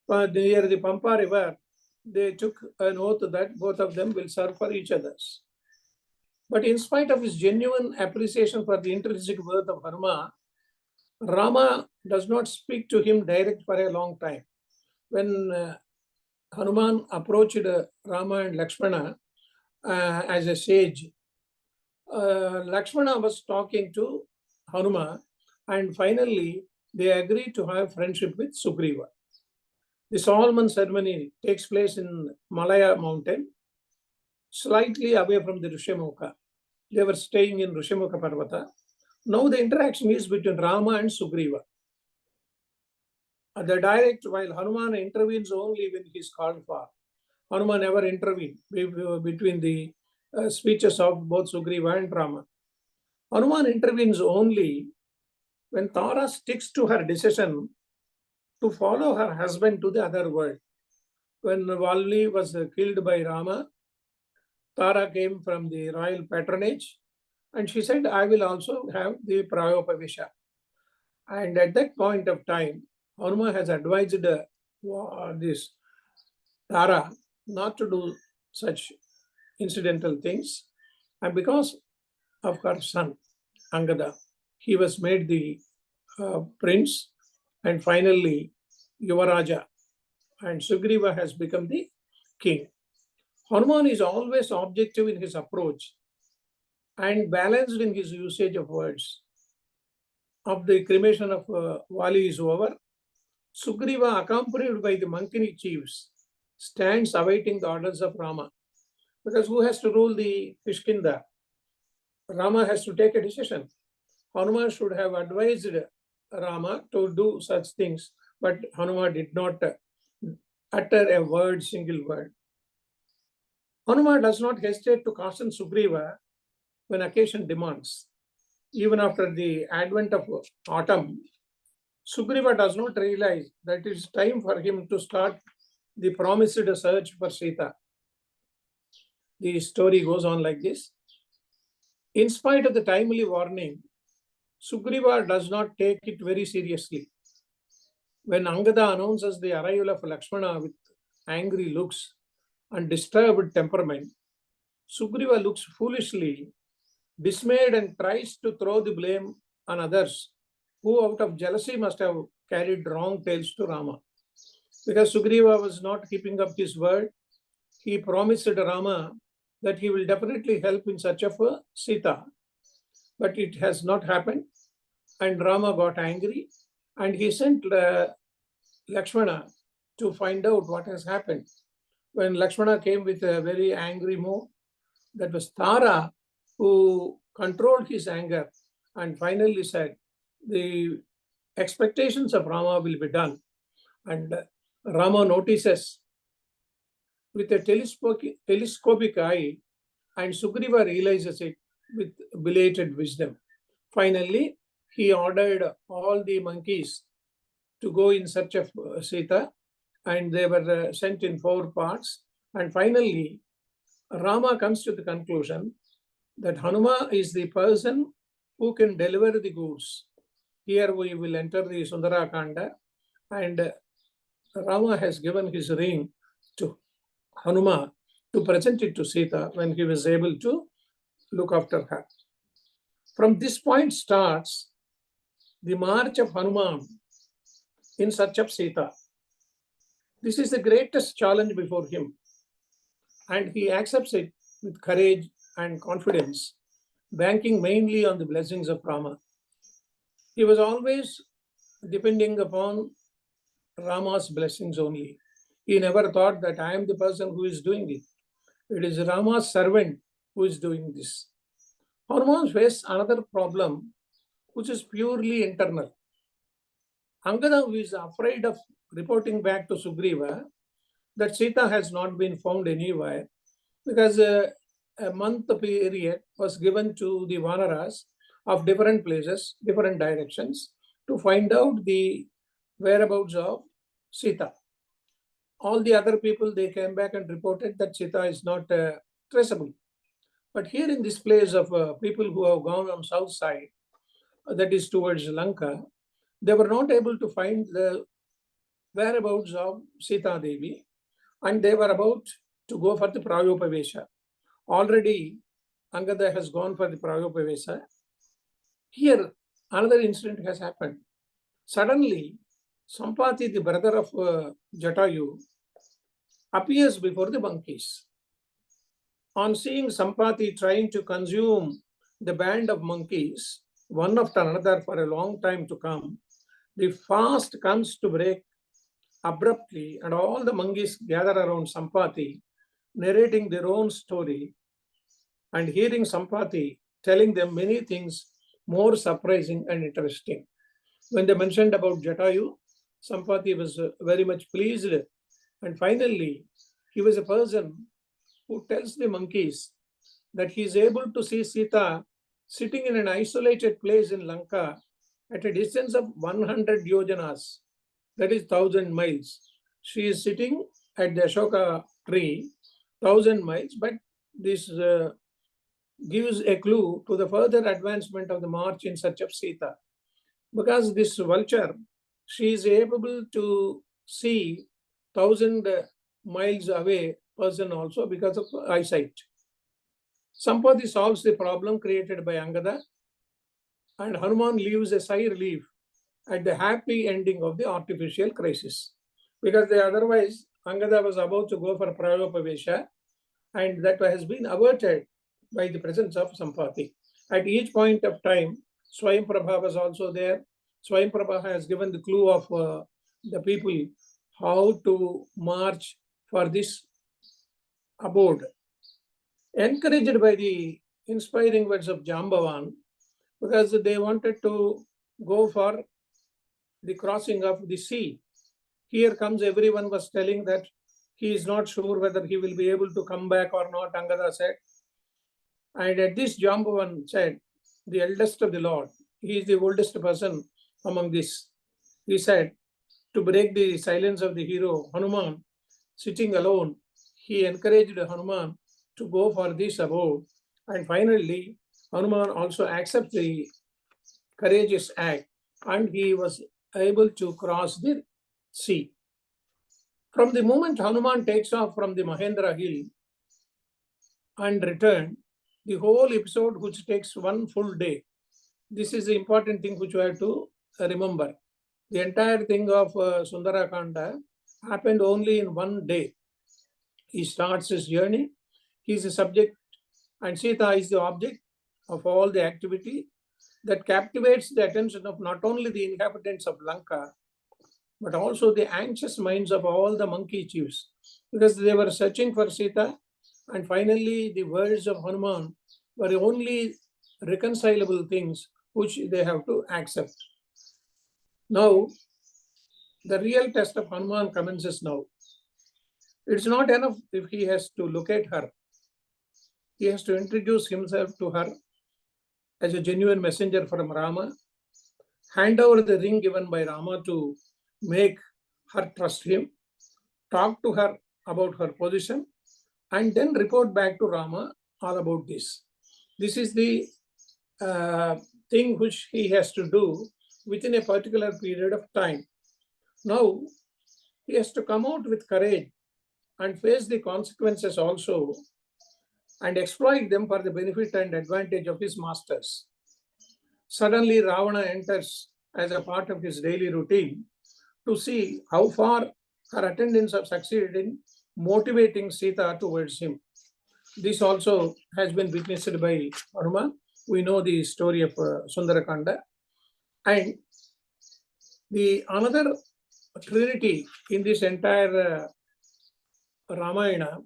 S4: Near the Pampa river, they took an oath that both of them will serve for each other. But in spite of his genuine appreciation for the intrinsic worth of Hanuma, Rama does not speak to him direct for a long time. When Hanuman approached Rama and Lakshmana as a sage, Lakshmana was talking to Hanuma, and finally they agreed to have friendship with Sugriva. The Solomon ceremony takes place in Malaya mountain, slightly away from the Rishyamukha. They were staying in Rishyamukha Parvata. Now the interaction is between Rama and Sugriva. The direct, while Hanuman intervenes only when he is called for. Hanuman never intervened between the speeches of both Sugriva and Rama. Hanuman intervenes only when Tara sticks to her decision to follow her husband to the other world. When Valli was killed by Rama, Tara came from the royal patronage, and she said, I will also have the Prayopavisha. And at that point of time, Hanuman has advised this Tara not to do such incidental things. And because of her son, Angada, he was made the prince, and finally Yuvaraja, and Sugriva has become the king. Hanuman is always objective in his approach and balanced in his usage of words. Of the cremation of Vali is over, Sugriva, accompanied by the Mankini chiefs, stands awaiting the orders of Rama. Because who has to rule the Kishkinda? Rama has to take a decision. Hanuman should have advised Rama to do such things, but Hanuman did not utter a word, single word. Hanuman does not hesitate to caution Sugriva when occasion demands. Even after the advent of autumn, Sugriva does not realize that it is time for him to start the promised search for Sita. The story goes on like this. In spite of the timely warning, Sugriva does not take it very seriously. When Angada announces the arrival of Lakshmana with angry looks and disturbed temperament, Sugriva looks foolishly dismayed and tries to throw the blame on others who out of jealousy must have carried wrong tales to Rama. Because Sugriva was not keeping up his word, he promised Rama that he will definitely help in search of Sita. But it has not happened, and Rama got angry, and he sent Lakshmana to find out what has happened. When Lakshmana came with a very angry mood, that was Tara who controlled his anger and finally said, the expectations of Rama will be done. And Rama notices with a telescopic eye, and Sugriva realizes it with belated wisdom. Finally, he ordered all the monkeys to go in search of Sita, and they were sent in 4 parts. And finally, Rama comes to the conclusion that Hanuma is the person who can deliver the goods. Here we will enter the Sundara Kanda, and Rama has given his ring to Hanuma to present it to Sita when he was able to look after her. From this point starts the march of Hanuman in search of Sita. This is the greatest challenge before him, and he accepts it with courage and confidence, banking mainly on the blessings of Rama. He was always depending upon Rama's blessings only. He never thought that I am the person who is doing it. It is Rama's servant who is doing this. Hanuman faced another problem, which is purely internal. Angada, who is afraid of reporting back to Sugriva that Sita has not been found anywhere, because a month period was given to the Vanaras of different places, different directions, to find out the whereabouts of Sita. All the other people, they came back and reported that Sita is not traceable. But here in this place of people who have gone on south side, that is towards Lanka, they were not able to find the whereabouts of Sita Devi, and they were about to go for the Prayopavesha. Already Angada has gone for the Prayopavesha. Here another incident has happened. Suddenly Sampati, the brother of Jatayu, appears before the monkeys. On seeing Sampati trying to consume the band of monkeys, one after another for a long time to come, the fast comes to break abruptly, and all the monkeys gather around Sampati, narrating their own story and hearing Sampati telling them many things more surprising and interesting. When they mentioned about Jatayu, Sampati was very much pleased, and finally he was a person who tells the monkeys that he is able to see Sita sitting in an isolated place in Lanka at a distance of 100 yojanas, that is 1,000 miles. She is sitting at the Ashoka tree, 1,000 miles, but this gives a clue to the further advancement of the march in search of Sita. Because this vulture, she is able to see 1,000 miles away person also because of eyesight. Sampati solves the problem created by Angada, and Hanuman leaves a sigh relief at the happy ending of the artificial crisis. Because otherwise, Angada was about to go for Prayopavesha, and that has been averted by the presence of Sampati. At each point of time, Swayamprabha was also there. Swayamprabha has given the clue of the people how to march for this abode. Encouraged by the inspiring words of Jambavan, because they wanted to go for the crossing of the sea. Here comes everyone was telling that he is not sure whether he will be able to come back or not, Angada said. And at this Jambavan said, the eldest of the Lord, he is the oldest person among this. He said, to break the silence of the hero, Hanuman, sitting alone, he encouraged Hanuman to go for this abode. And finally, Hanuman also accepts the courageous act, and he was able to cross the sea. From the moment Hanuman takes off from the Mahendra hill and returned, the whole episode, which takes one full day, this is the important thing which you have to remember. The entire thing of Sundara Kanda happened only in one day. He starts his journey. He is the subject, and Sita is the object of all the activity that captivates the attention of not only the inhabitants of Lanka, but also the anxious minds of all the monkey chiefs, because they were searching for Sita, and finally the words of Hanuman were the only reconcilable things which they have to accept. Now, the real test of Hanuman commences now. It's not enough if he has to locate her. He has to introduce himself to her as a genuine messenger from Rama. hand over the ring given by Rama to make her trust him, talk to her about her position, and then report back to Rama all about this. This is the thing which he has to do within a particular period of time. Now, he has to come out with courage and face the consequences also and exploit them for the benefit and advantage of his masters. Suddenly, Ravana enters as a part of his daily routine to see how far her attendants have succeeded in motivating Sita towards him. This also has been witnessed by Hanuman. We know the story of Sundarakanda. And the another trinity in this entire Ramayana,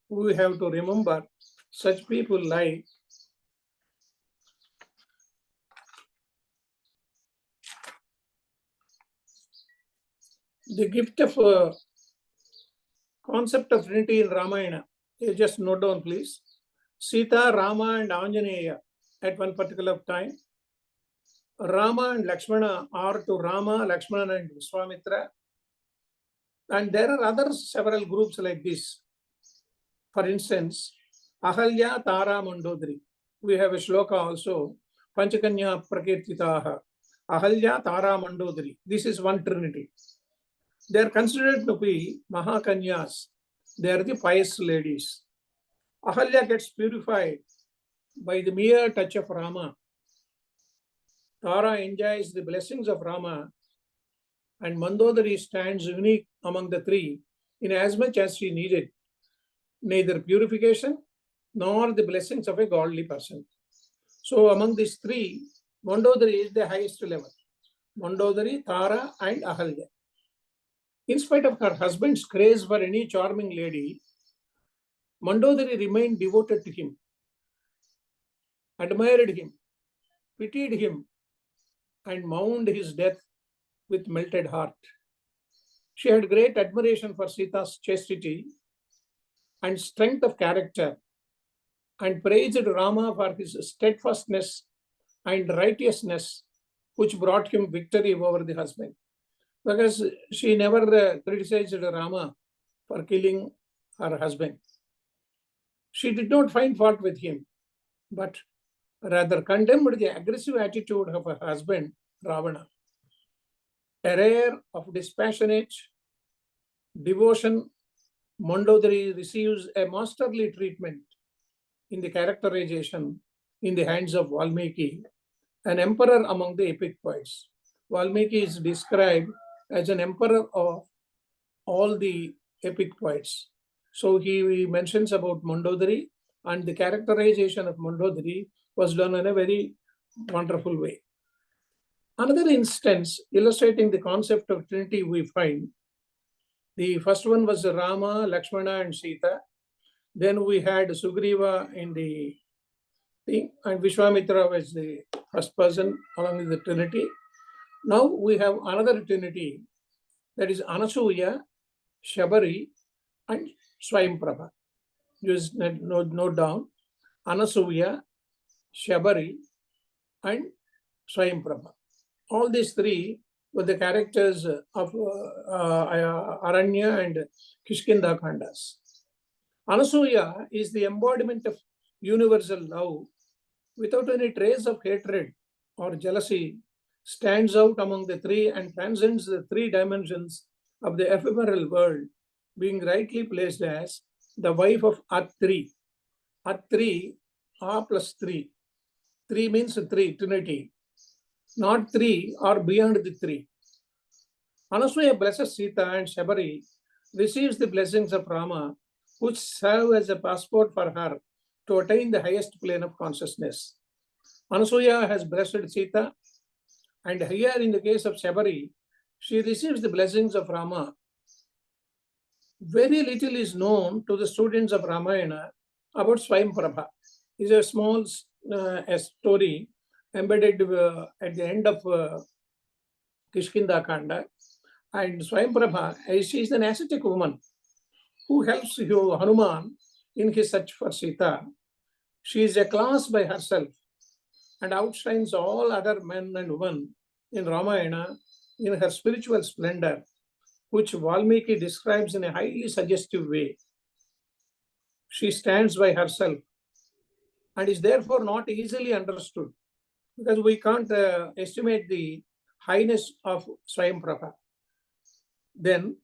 S4: we have to remember such people like the gift of concept of trinity in Ramayana. You just note down, please. Sita, Rama, and Anjaneya at one particular time. Rama and Lakshmana are to Rama, Lakshmana, and Vishwamitra. And there are other several groups like this. For instance, Ahalya, Tara, Mandodari. We have a shloka also. Panchakanya Prakirtitaha. Ahalya, Tara, Mandodari. This is one trinity. They are considered to be Mahakanyas. They are the pious ladies. Ahalya gets purified by the mere touch of Rama. Tara enjoys the blessings of Rama, and Mandodari stands unique among the three in as much as she needed neither purification nor the blessings of a godly person. So among these three, Mandodari is the highest level. Mandodari, Tara, and Ahalya. In spite of her husband's craze for any charming lady, Mandodari remained devoted to him, admired him, pitied him, and mourned his death with melted heart. She had great admiration for Sita's chastity and strength of character, and praised Rama for his steadfastness and righteousness, which brought him victory over the husband. Because she never criticized Rama for killing her husband. She did not find fault with him, but rather condemned the aggressive attitude of her husband, Ravana. A rare of dispassionate devotion, Mandodari receives a masterly treatment in the characterization in the hands of Valmiki, an emperor among the epic poets. Valmiki is described as an emperor of all the epic poets. So he mentions about Mandodari, and the characterization of Mandodari was done in a very wonderful way. Another instance illustrating the concept of Trinity we find, the first one was Rama, Lakshmana, and Sita. Then we had Sugriva in the thing, and Vishwamitra was the first person along with the Trinity. Now we have another Trinity, that is Anasuya, Shabari, and Swayamprabha. Just note down, Anasuya, Shabari, and Swayamprabha. All these three were the characters of Aranya and Kishkinda Khandas. Anasuya is the embodiment of universal love without any trace of hatred or jealousy, stands out among the three and transcends the three dimensions of the ephemeral world, being rightly placed as the wife of Atri. Atri, A plus 3. 3 means 3, Trinity. Not 3 or beyond the 3. Anasuya blesses Sita, and Shabari receives the blessings of Rama, which serve as a passport for her to attain the highest plane of consciousness. Anasuya has blessed Sita, and here in the case of Shabari, she receives the blessings of Rama. Very little is known to the students of Ramayana about Swayamprabha. It's a small a story embedded at the end of Kishkinda Kanda. And Swayamprabha, she is an ascetic woman who helps Hanuman in his search for Sita. She is a class by herself and outshines all other men and women in Ramayana in her spiritual splendor, which Valmiki describes in a highly suggestive way. She stands by herself and is therefore not easily understood because we can't estimate the highness of Swayamprabha. Then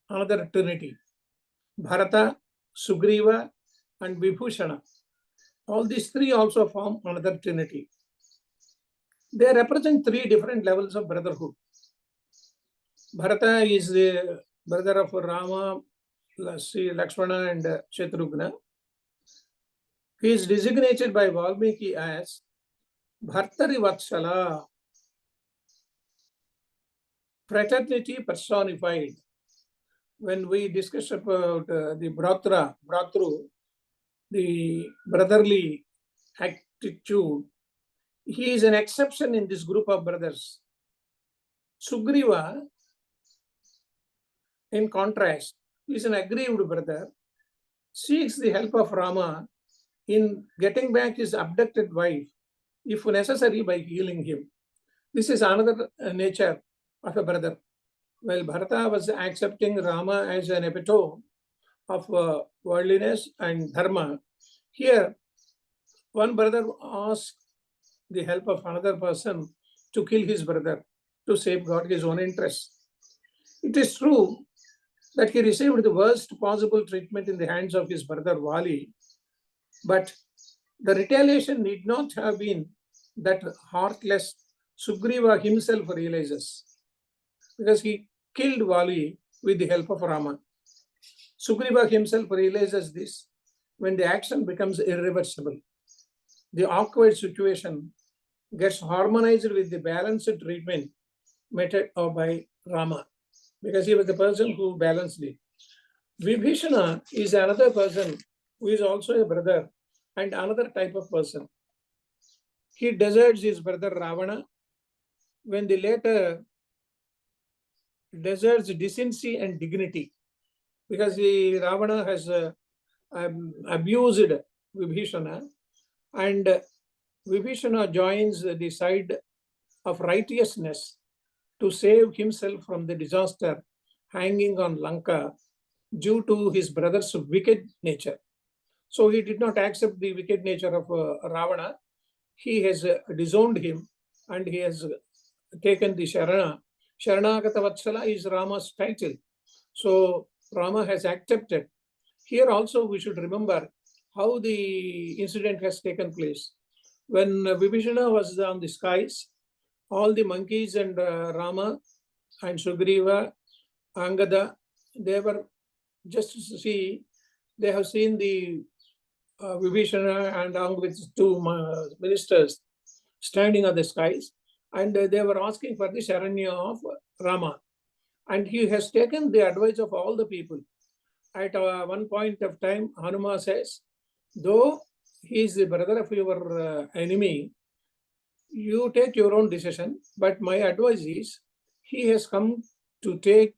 S4: another trinity, Bharata, Sugriva, and Vibhushana. All these three also form another trinity. They represent three different levels of brotherhood. Bharata is the brother of Rama, Lakshmana, and Shatrughna. He is designated by Valmiki as Bhartari Vatsala, fraternity personified. When we discuss about the Bhratru, the brotherly attitude, he is an exception in this group of brothers. Sugriva, in contrast, is an aggrieved brother, seeks the help of Rama in getting back his abducted wife, if necessary, by healing him. This is another nature of a brother. While Bharata was accepting Rama as an epitome of worldliness and dharma, here one brother asked the help of another person to kill his brother to safeguard his own interests. It is true that he received the worst possible treatment in the hands of his brother Vali, but the retaliation need not have been that heartless Sugriva himself realizes, because he killed Vali with the help of Rama. Sugriva himself realizes this when the action becomes irreversible. The awkward situation gets harmonized with the balanced treatment meted by Rama, because he was the person who balanced it. Vibhishana is another person who is also a brother and another type of person. He deserts his brother Ravana when the latter deserts decency and dignity, because the Ravana has abused Vibhishana, and Vibhishana joins the side of righteousness to save himself from the disaster hanging on Lanka due to his brother's wicked nature. So he did not accept the wicked nature of Ravana. He has disowned him and he has taken the Sharana. Sharanagata Vatsala is Rama's title. So Rama has accepted. Here also we should remember how the incident has taken place. When Vibhishana was on the skies, all the monkeys and Rama and Sugriva, Angada, they were just to see, they have seen the Vibhishana and along with two ministers standing on the skies, and they were asking for the Sharanya of Rama. And he has taken the advice of all the people. At one point of time, Hanuma says, though he is the brother of your enemy, you take your own decision, but my advice is, he has come to take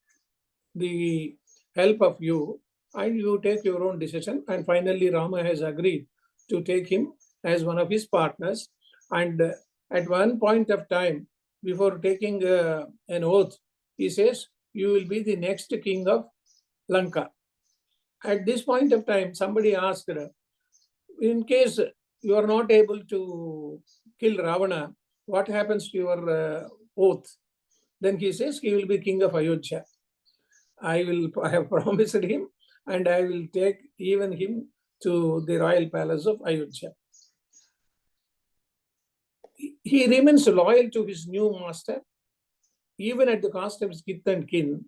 S4: the help of you, and you take your own decision. And finally, Rama has agreed to take him as one of his partners. And at one point of time, before taking an oath, he says, you will be the next king of Lanka. At this point of time, somebody asked, in case you are not able to kill Ravana, what happens to your oath? Then he says he will be king of Ayodhya. I have promised him, and I will take even him to the royal palace of Ayodhya. He remains loyal to his new master, even at the cost of his kith and kin.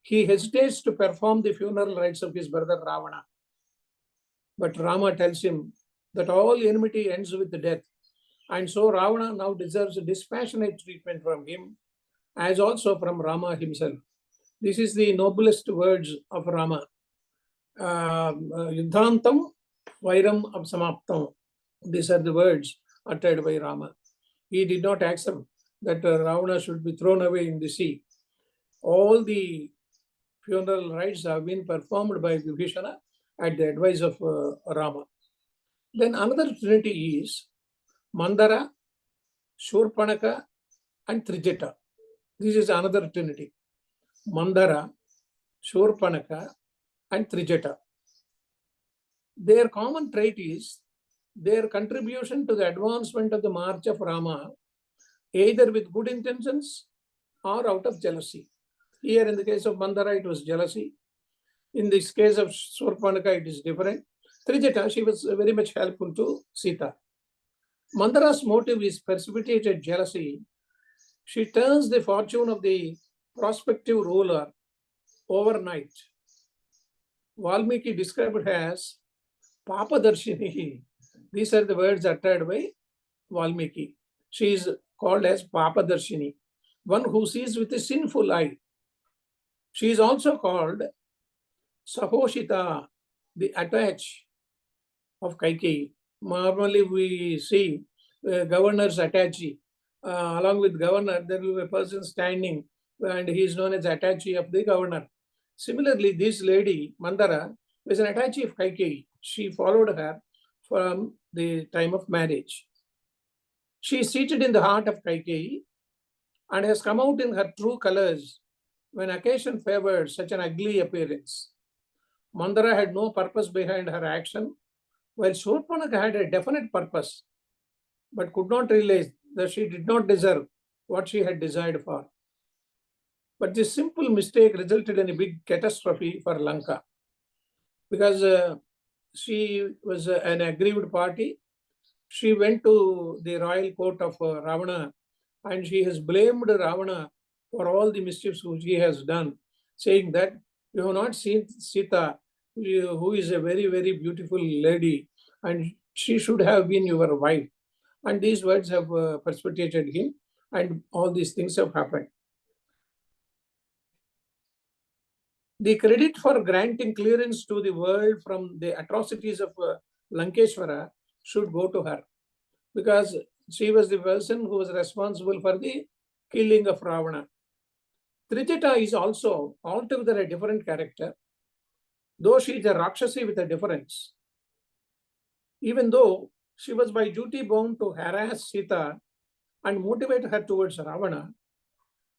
S4: He hesitates to perform the funeral rites of his brother Ravana. But Rama tells him that all enmity ends with death. And so Ravana now deserves a dispassionate treatment from him, as also from Rama himself. This is the noblest words of Rama. Yuddhantam Vairam Samaptam. These are the words uttered by Rama. He did not accept that Ravana should be thrown away in the sea. All the funeral rites have been performed by Vibhishana at the advice of Rama. Then another trinity is Mandara, Shurpanaka, and Trijata. This is another trinity. Mandara, Shurpanaka, and Trijata. Their common trait is their contribution to the advancement of the march of Rama, either with good intentions or out of jealousy. Here in the case of Mandara, it was jealousy. In this case of Shurpanaka, it is different. Trijata, she was very much helpful to Sita. Mandara's motive is precipitated jealousy. She turns the fortune of the prospective ruler overnight. Valmiki described her as Papadarshini. These are the words uttered by Valmiki. She is called as Papadarshini, one who sees with a sinful eye. She is also called Sahoshita, the attach of Kaikeyi. Normally we see governor's attachee. Along with governor, there will be a person standing and he is known as attachee of the governor. Similarly, this lady, Mandara, was an attachee of Kaikeyi. She followed her from the time of marriage. She is seated in the heart of Kaikeyi and has come out in her true colors when occasion favored such an ugly appearance. Mandara had no purpose behind her action, while Shurpanaka had a definite purpose, but could not realize that she did not deserve what she had desired for. But this simple mistake resulted in a big catastrophe for Lanka, because she was an aggrieved party. She went to the royal court of Ravana and she has blamed Ravana for all the mischiefs which he has done, saying that you have not seen Sita, who is a very, very beautiful lady, and she should have been your wife. And these words have precipitated him, and all these things have happened. The credit for granting clearance to the world from the atrocities of Lankeshwara should go to her, because she was the person who was responsible for the killing of Ravana. Trijata is also altogether a different character, though she is a Rakshasi with a difference. Even though she was by duty bound to harass Sita and motivate her towards Ravana,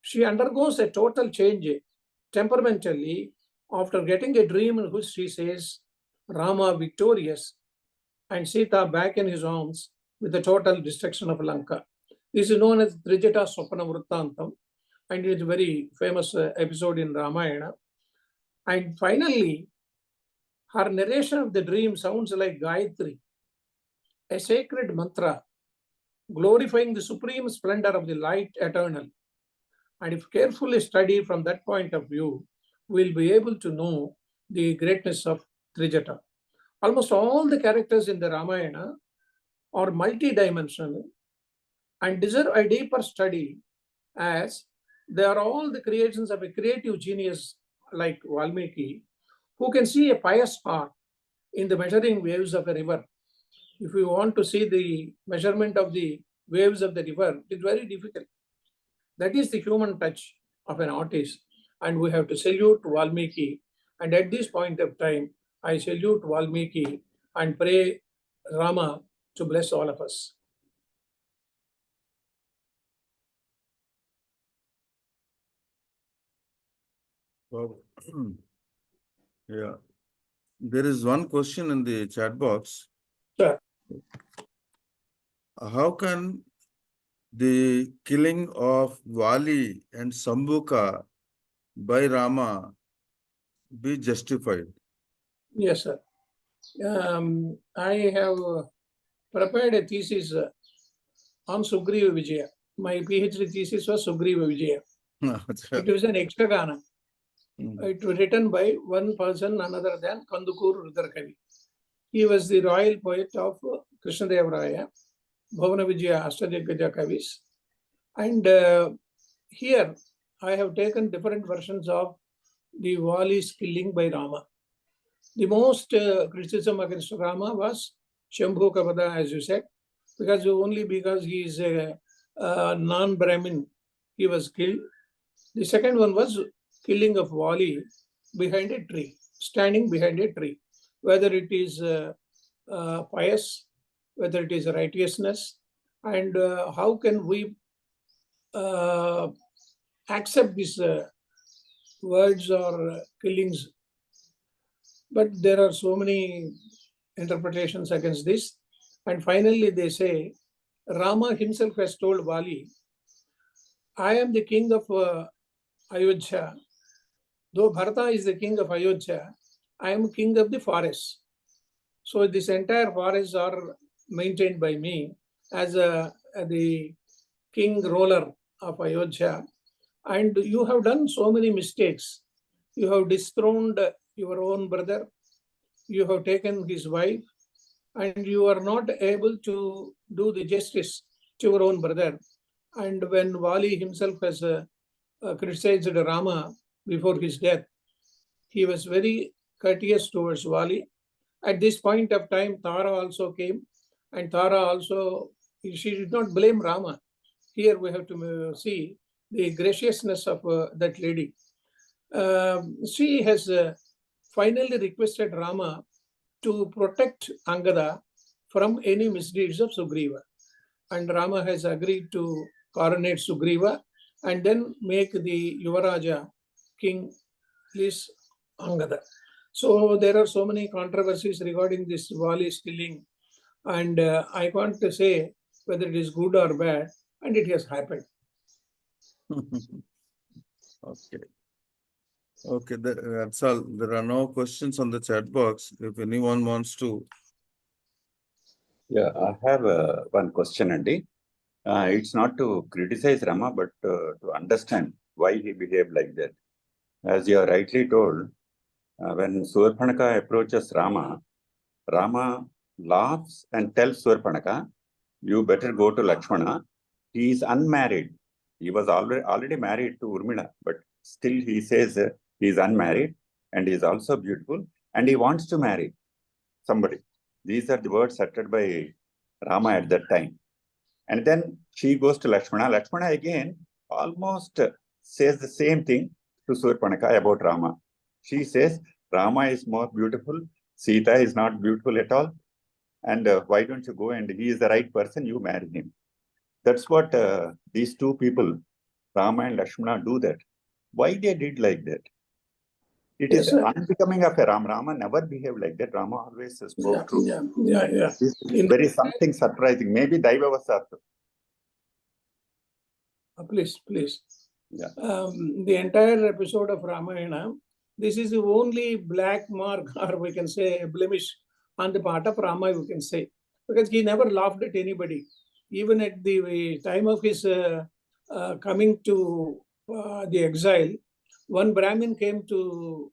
S4: she undergoes a total change temperamentally after getting a dream in which she says Rama victorious and Sita back in his arms with the total destruction of Lanka. This is known as Trijata Swapna Vrittantam, and it is a very famous episode in Ramayana. And finally, her narration of the dream sounds like Gayatri, a sacred mantra glorifying the supreme splendor of the light eternal. And if carefully studied from that point of view, we'll be able to know the greatness of Trijata. Almost all the characters in the Ramayana are multidimensional and deserve a deeper study, as they are all the creations of a creative genius like Valmiki, who can see a pious heart in the measuring waves of a river. If you want to see the measurement of the waves of the river, it is very difficult. That is the human touch of an artist, and we have to salute Valmiki. And at this point of time, I salute Valmiki and pray Rama to bless all of us.
S2: Wow. Yeah. There is one question in the chat box.
S4: Sure.
S2: How can the killing of Vali and Sambuka by Rama be justified?
S4: Yes, sir. I have prepared a thesis on Sugriva Vijaya. My PhD thesis was Sugriva Vijaya. It was an extragana. It was written by one person, none other than Kandukur Rudrakavi. He was the royal poet of Krishnadevaraya, Bhavana Vijaya Astadhyaja Kavis. And here I have taken different versions of the Vali's killing by Rama. The most criticism against Rama was Shambhu Kavada, as you said, because he is a non-Brahmin, he was killed. The second one was killing of Vali behind a tree, standing behind a tree. Whether it is pious, whether it is righteousness, and how can we accept these words or killings. But there are so many interpretations against this. And finally, they say, Rama himself has told Vali, I am the king of Ayodhya. Though Bharata is the king of Ayodhya, I am king of the forest. So this entire forests are maintained by me as the king ruler of Ayodhya. And you have done so many mistakes. You have dethroned your own brother. You have taken his wife, and you are not able to do the justice to your own brother. And when Vali himself has criticized Rama before his death, he was very courteous towards Vali. At this point of time, Tara also came, and Tara also, she did not blame Rama. Here we have to see the graciousness of that lady. She has finally requested Rama to protect Angada from any misdeeds of Sugriva. And Rama has agreed to coronate Sugriva and then make the Yuvaraja king is Angada. So there are so many controversies regarding this Vali's killing, and I want to say whether it is good or bad, and it has happened.
S2: Okay. Okay, that's all. There are no questions on the chat box. If anyone wants to.
S3: Yeah, I have one question, Andy. It's not to criticize Rama, but to understand why he behaved like that. As you are rightly told, when Surpanaka approaches Rama, Rama laughs and tells Surpanaka, you better go to Lakshmana. He is unmarried. He was already married to Urmila, but still he says he is unmarried and he is also beautiful and he wants to marry somebody. These are the words uttered by Rama at that time. And then she goes to Lakshmana. Lakshmana again almost says the same thing to Surpanaka about Rama. She says, Rama is more beautiful. Sita is not beautiful at all. And why don't you go and he is the right person, you marry him. That's what these two people, Rama and Lakshmana, do that. Why they did like that? It is unbecoming of a Rama. Rama never behaved like that. Rama always spoke true.
S4: Yeah.
S3: There is something surprising. Maybe Daiva Vasatha.
S4: Please.
S3: Yeah.
S4: The entire episode of Ramayana, this is the only black mark, or we can say a blemish on the part of Rama, we can say, because he never laughed at anybody. Even at the time of his coming to the exile, one Brahmin came to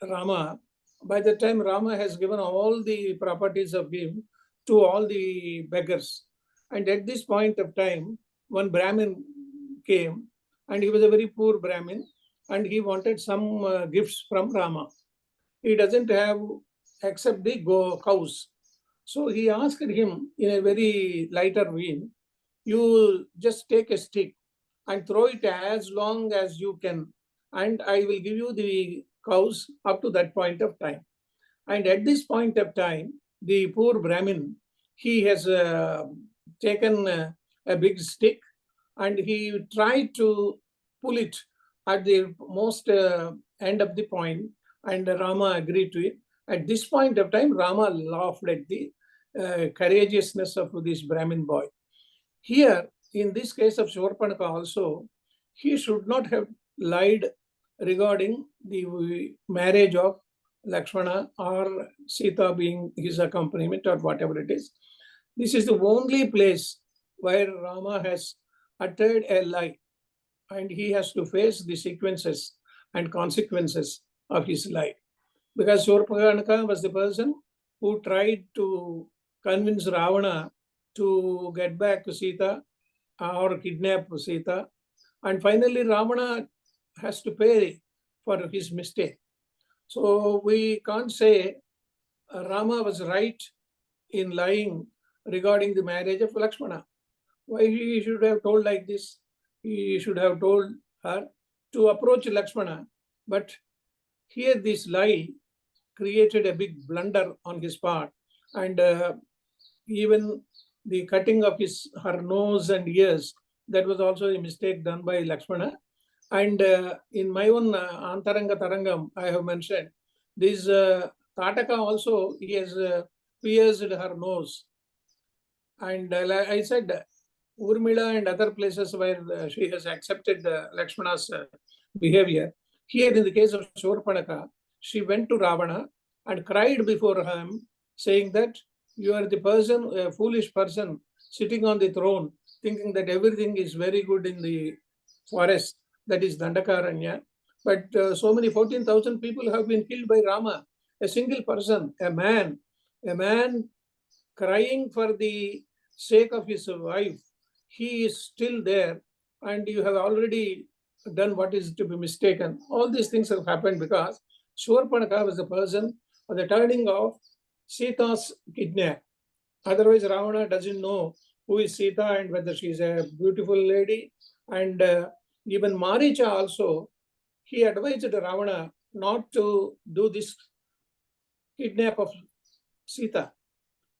S4: Rama. By the time Rama has given all the properties of him to all the beggars. And at this point of time, one Brahmin came, and he was a very poor Brahmin, and he wanted some gifts from Rama. He doesn't have except the cows. So he asked him in a very lighter vein, you just take a stick and throw it as long as you can, and I will give you the cows up to that point of time. And at this point of time, the poor Brahmin, he has taken a big stick and he tried to pull it at the most end of the point, and Rama agreed to it. At this point of time, Rama laughed at the courageousness of this Brahmin boy. Here, in this case of Shurpanaka also, he should not have lied regarding the marriage of Lakshmana or Sita being his accompaniment or whatever it is. This is the only place where Rama has uttered a lie, and he has to face the sequences and consequences of his lie. Because Shurpanaka was the person who tried to convince Ravana to get back Sita or kidnap Sita. And finally, Ravana has to pay for his mistake. So we can't say Rama was right in lying regarding the marriage of Lakshmana. Why he should have told like this? He should have told her to approach Lakshmana. But here this lie created a big blunder on his part. And even the cutting of her nose and ears That was also a mistake done by Lakshmana. And in my own Antaranga Tarangam, I have mentioned this Tataka also, he has pierced her nose. And like I said, Urmila and other places where she has accepted Lakshmana's behavior. Here in the case of Shurpanaka, she went to Ravana and cried before him, saying that you are the person, a foolish person, sitting on the throne, thinking that everything is very good in the forest, that is Dandakaranya. But so many 14,000 people have been killed by Rama. A single person, a man crying for the sake of his wife, he is still there, and you have already done what is to be mistaken. All these things have happened because Shurpanaka was the person for the turning of Sita's kidnap. Otherwise, Ravana doesn't know who is Sita and whether she is a beautiful lady. And even Maricha also, he advised Ravana not to do this kidnap of Sita.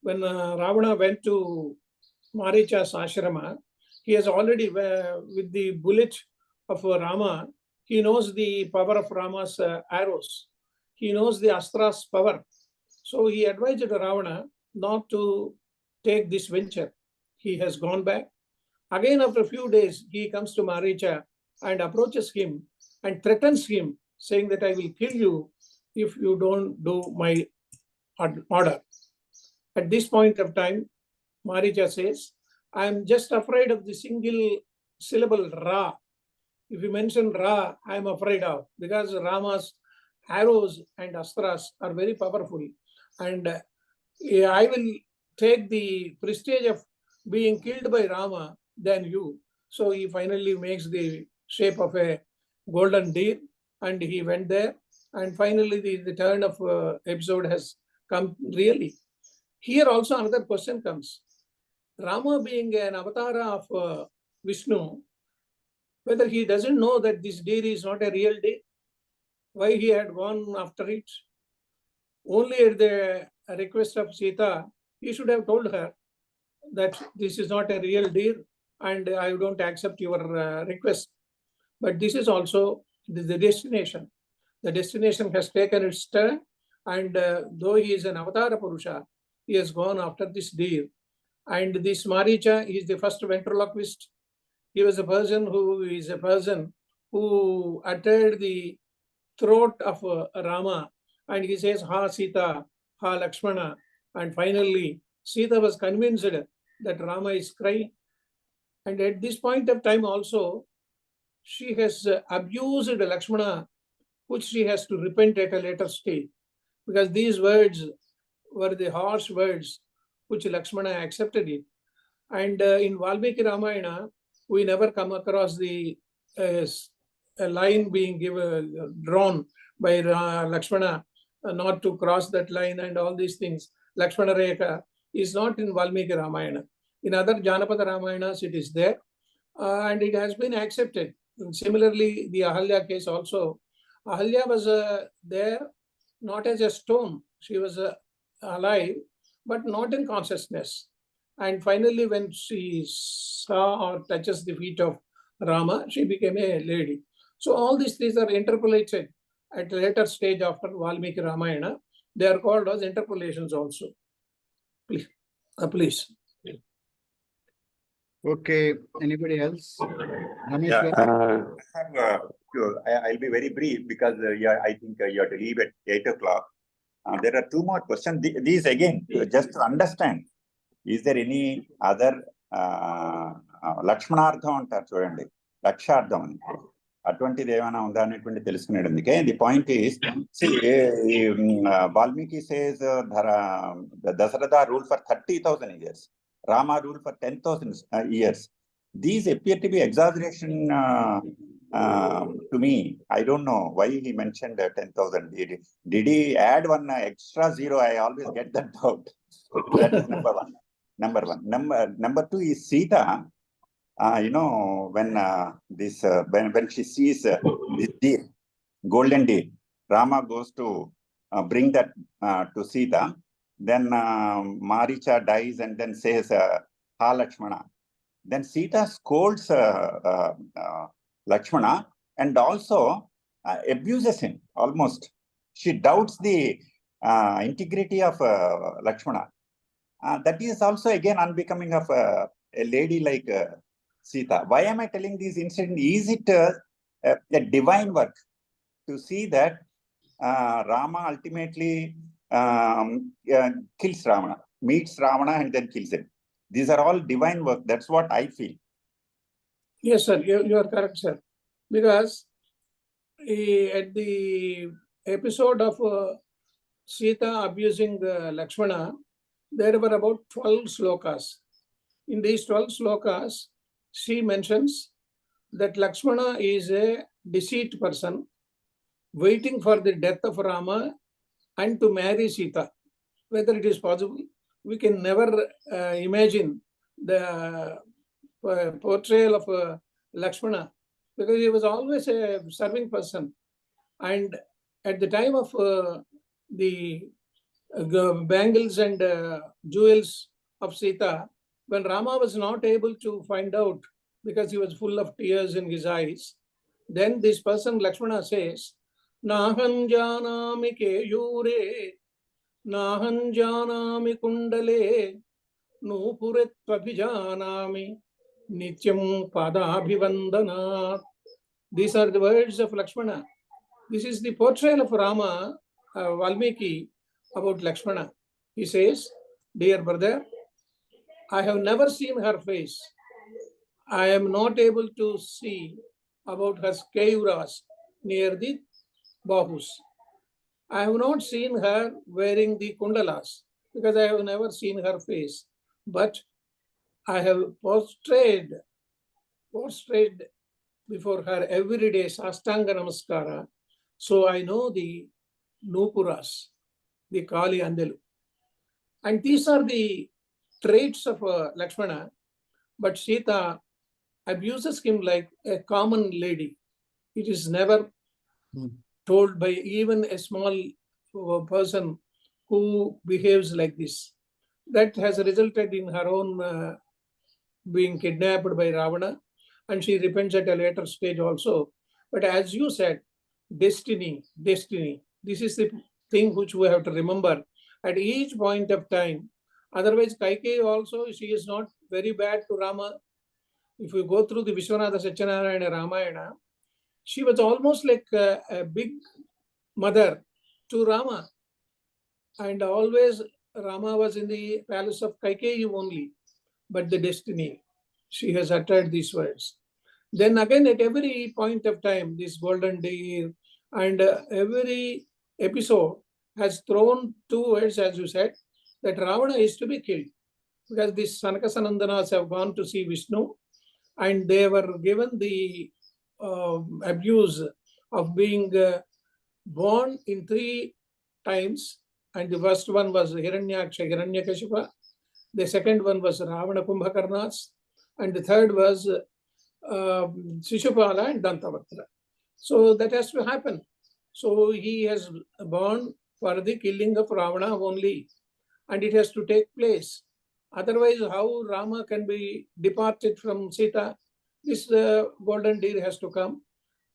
S4: When Ravana went to Maricha's ashrama, he has already, with the bullet of Rama, he knows the power of Rama's arrows. He knows the Astra's power. So he advised Ravana not to take this venture. He has gone back. Again, after a few days, he comes to Maricha and approaches him and threatens him, saying that I will kill you if you don't do my order. At this point of time, Maricha says, I am just afraid of the single syllable Ra. If you mention Ra, I am afraid of, because Rama's arrows and astras are very powerful. And I will take the prestige of being killed by Rama than you. So he finally makes the shape of a golden deer, and he went there. And finally, the turn of episode has come really. Here also another question comes. Rama being an avatar of Vishnu, whether he doesn't know that this deer is not a real deer, why he had gone after it? Only at the request of Sita, he should have told her that this is not a real deer and I don't accept your request. But this is also the destination. The destination has taken its turn, and though he is an avatar Purusha, he has gone after this deer. And this Maricha is the first ventriloquist. He was a person who uttered the throat of Rama, and he says, Ha Sita, Ha Lakshmana. And finally, Sita was convinced that Rama is crying. And at this point of time also, she has abused Lakshmana, which she has to repent at a later stage. Because these words were the harsh words which Lakshmana accepted it. And in Valmiki Ramayana, we never come across a line being drawn by Lakshmana not to cross that line and all these things. Lakshmana Rekha is not in Valmiki Ramayana. In other Janapada Ramayanas, it is there, and it has been accepted. And similarly, the Ahalya case also. Ahalya was there not as a stone. She was alive, but not in consciousness. And finally, when she saw or touches the feet of Rama, she became a lady. So all these things are interpolated at a later stage after Valmiki Ramayana. They are called as interpolations also. Please. Please.
S1: Okay, anybody else? Ramesh,
S3: Yeah,
S1: sir?
S3: I'll be very brief because I think you have to leave at 8 o'clock. There are two more questions. These again, just to understand, is there any other Lakshmanardham అంటారు చూడండి, లక్ష్యార్థం అని అటువంటిది ఏమైనా ఉందా అనేటువంటి తెలుసుకునేందుకే. The point is, Valmiki says Dasharatha ruled for 30,000 years. Rama ruled for 10,000 years. These appear to be exaggeration to me. I don't know why he mentioned 10,000. Did he add one extra zero? I always get that doubt. That is number one. Number two is Sita. When when she sees this deer, golden deer, Rama goes to bring that to Sita. Then Maricha dies and then says, Ha Lakshmana. then Sita scolds Lakshmana and also abuses him almost. She doubts the integrity of Lakshmana. That is also again unbecoming of a lady like Sita. Why am I telling these incidents? Is it a divine work to see that Rama ultimately kills Ravana, meets Ravana and then kills him? These are all divine work. That's what I feel.
S4: Yes, sir, you are correct, sir. Because at the episode of Sita abusing Lakshmana, there were about 12 slokas. In these 12 slokas, she mentions that Lakshmana is a deceit person waiting for the death of Rama and to marry Sita. Whether it is possible, we can never imagine the portrayal of Lakshmana, because he was always a serving person. And at the time of the bangles and jewels of Sita, when Rama was not able to find out because he was full of tears in his eyes, then this person Lakshmana says, Nahan janami keyure, Nahan janami kundale, Nupuret tvabhijanami, Nityam padabhivandana. These are the words of Lakshmana. This is the portrayal of Rama, Valmiki, about Lakshmana. He says, dear brother, I have never seen her face. I am not able to see about her keyuras near the bahus. I have not seen her wearing the kundalas because I have never seen her face. But I have prostrate before her every day, Sastanga Namaskara. So I know the Nupuras, the Kali Andelu. And these are the traits of Lakshmana, but Sita abuses him like a common lady. It is never told by even a small person who behaves like this. That has resulted in her own being kidnapped by Ravana, and she repents at a later stage also. But as you said, destiny. This is the thing which we have to remember at each point of time. Otherwise, Kaikeyi also, she is not very bad to Rama. If you go through the Vishwanatha Satyanarayana Ramayana, she was almost like a big mother to Rama. And always Rama was in the palace of Kaikeyi only. But the destiny, she has uttered these words. Then again, at every point of time, this golden deer and every episode has thrown two words, as you said, that Ravana is to be killed. Because these Sanaka Sanandanas have gone to see Vishnu and they were given the abuse of being born in 3 times. And the first one was Hiranyaksha, Hiranyakashipa. The second one was Ravana Kumbhakarnas. And the third was Shishupala and Dantavatra. So that has to happen. So he has born for the killing of Ravana only. And it has to take place. Otherwise, how Rama can be departed from Sita? This golden deer has to come.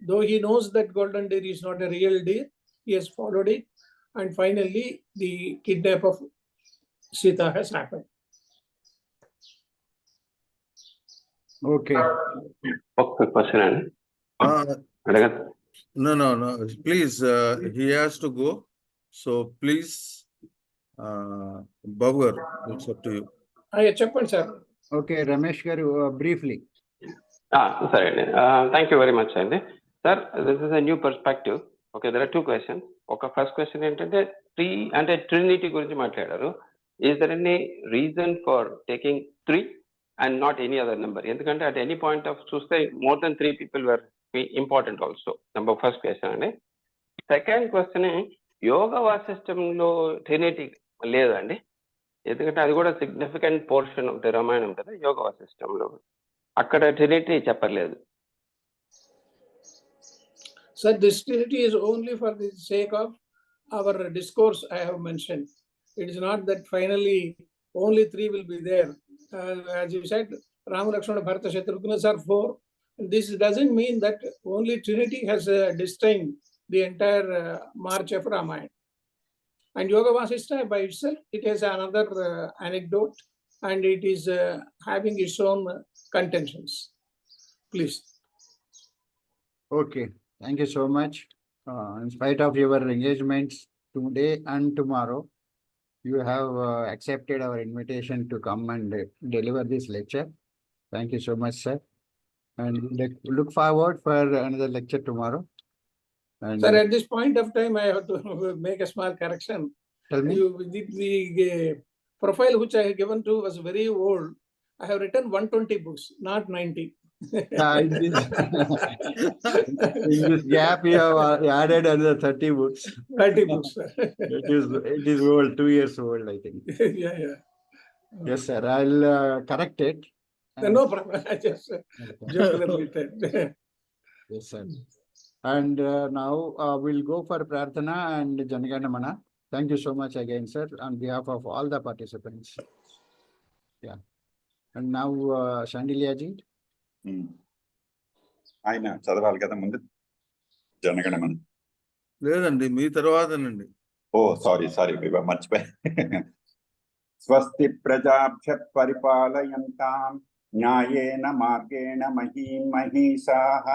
S4: Though he knows that golden deer is not a real deer, he has followed it. And finally, the kidnap of Sita has happened.
S1: Okay.
S5: Okay, question.
S2: No. Please, he has to go. So please, Bhagar, it's up to you.
S4: Chappan, sir.
S1: Okay, Ramesh garu, briefly.
S5: Sorry. Thank you very much, Andy. Sir, this is a new perspective. Okay, there are 2 questions. Okay, first question ఏంటంటే Trinity గురించి మాట్లాడారు. Is there any reason for taking 3 and not any other number? ఎందుకంటే at any point of చూస్తే more than 3 people were important also. Number first question అండి. Second question, yoga వాసిష్టంలో Trinity లేదండి. ఎందుకంటే అది కూడా significant portion of the Ramayanam కదా యోగ వాసిష్టంలో. అక్కడ Trinity చెప్పలేదు.
S4: So this Trinity is only for the sake of our discourse I have mentioned. It is not that finally only 3 will be there. As you said, Rama, Lakshmana, Bharata, Shatrughanas are 4. This doesn't mean that only Trinity has destined the entire march of Ramayana. And Yoga Vasishtha by itself, it has another anecdote, and it is having its own contentions. Please.
S1: Okay, thank you so much. In spite of your engagements today and tomorrow, you have accepted our invitation to come and deliver this lecture. Thank you so much, sir. And look forward for another lecture tomorrow. And
S4: Sir, at this point of time, I have to make a small correction.
S1: tell me.
S4: The profile which I have given to was very old. I have written 120 books, not 90.
S1: In this gap, you have added another 30 books.
S4: 30 books.
S1: It is old, 2 years old, I think.
S4: Yeah.
S1: Yes, sir. I'll correct it.
S4: No problem. I just joked a little bit.
S1: Yes, sir. And now we'll go for Prarthana and Janaganamana. Thank you so much again, sir, on behalf of all the participants. Yeah. And now, Shandilyaji.
S3: ఆయన చదవాలి కదా ముందు జనగణమన.
S2: లేదండి, మీ తర్వాతనండి.
S3: ఓ sorry మర్చిపోయా. స్వస్తి ప్రజాభ్య పరిపాలయంతాం న్యాయేన మార్గేణ మహీమహీషాః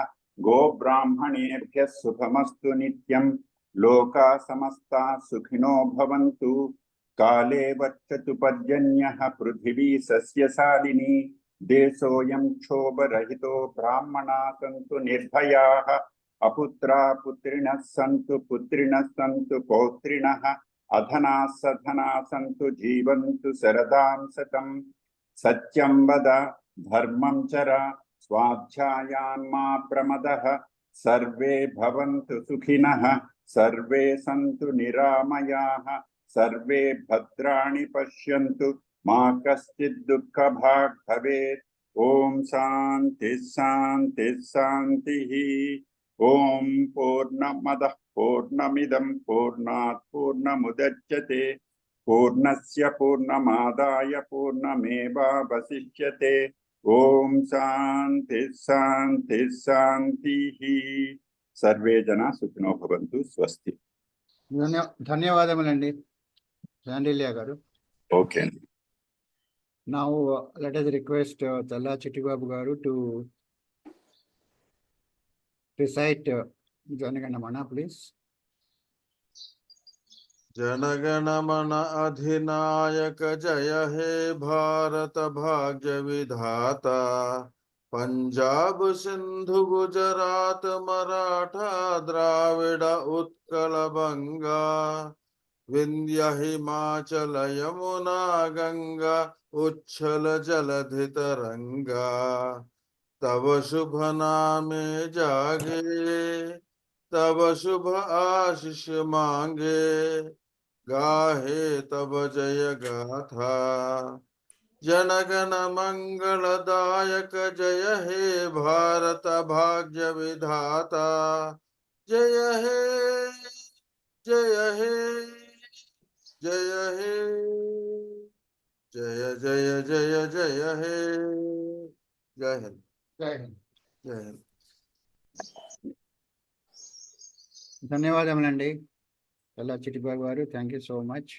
S3: గోబ్రాహ్మణేభ్యः శుభమస్తు నిత్యం లోకా సమస్తాః సుఖినో భవంతు కాలే వర్షతు పర్జన్యః పృథివీ సస్యశాలినీ దేశోऽयं క్షోభరహితో బ్రాహ్మణాः సంతు నిర్భయాः అపుత్రా పుత్రిణः సంతు పౌత్రిణः అధనాः సధనాः సంతు జీవంతు శరదాం శతం సత్యం వద ధర్మం చర స్వాధ్యాయాన్ మా ప్రమదః సర్వే భవంతు సుఖినః సర్వే సంతు నిరామయాః సర్వే భద్రాణి పశ్యంతు మా కశ్చిద్ దుఃఖభాగ్ భవేత్. ఓం శాంతి శాంతి శాంతిః. ఓం పూర్ణమదః పూర్ణమిదం పూర్ణాత్ పూర్ణముదచ్యతే పూర్ణస్య పూర్ణమాదాయ పూర్ణమేవావశిష్యతే. ఓం శాంతి శాంతి శాంతిః. సర్వే జనా సుఖినో భవంతు. స్వస్తి.
S1: ధన్యవాదములండి శాండిల్య గారు.
S3: ఓకే అండి.
S1: Now let us request Challa Chittibabu garu to recite Janaganamana, please.
S2: Jana Gana Mana अधिनायक जय हे भारत भाग्य विधाता पंजाब सिंधु गुजरात मराठा द्राविड उत्कल बंगा विंध्य हिमाचल यमुना गंगा उच्छल जलधि तरंगा तव शुभ नामे जागे तब शुभ आशीष मांगे गाहे तब जय गाथा जनगण मंगलदायक जय हे भारत भाग्य विधाता जय हे जय हे जय हे जय जय जय जय हे. जय हिंद.
S1: Jai Hind.
S2: जय हिंद.
S1: ధన్యవాదములండి చల్లా చిట్టిబాబు గారు. Thank you so much.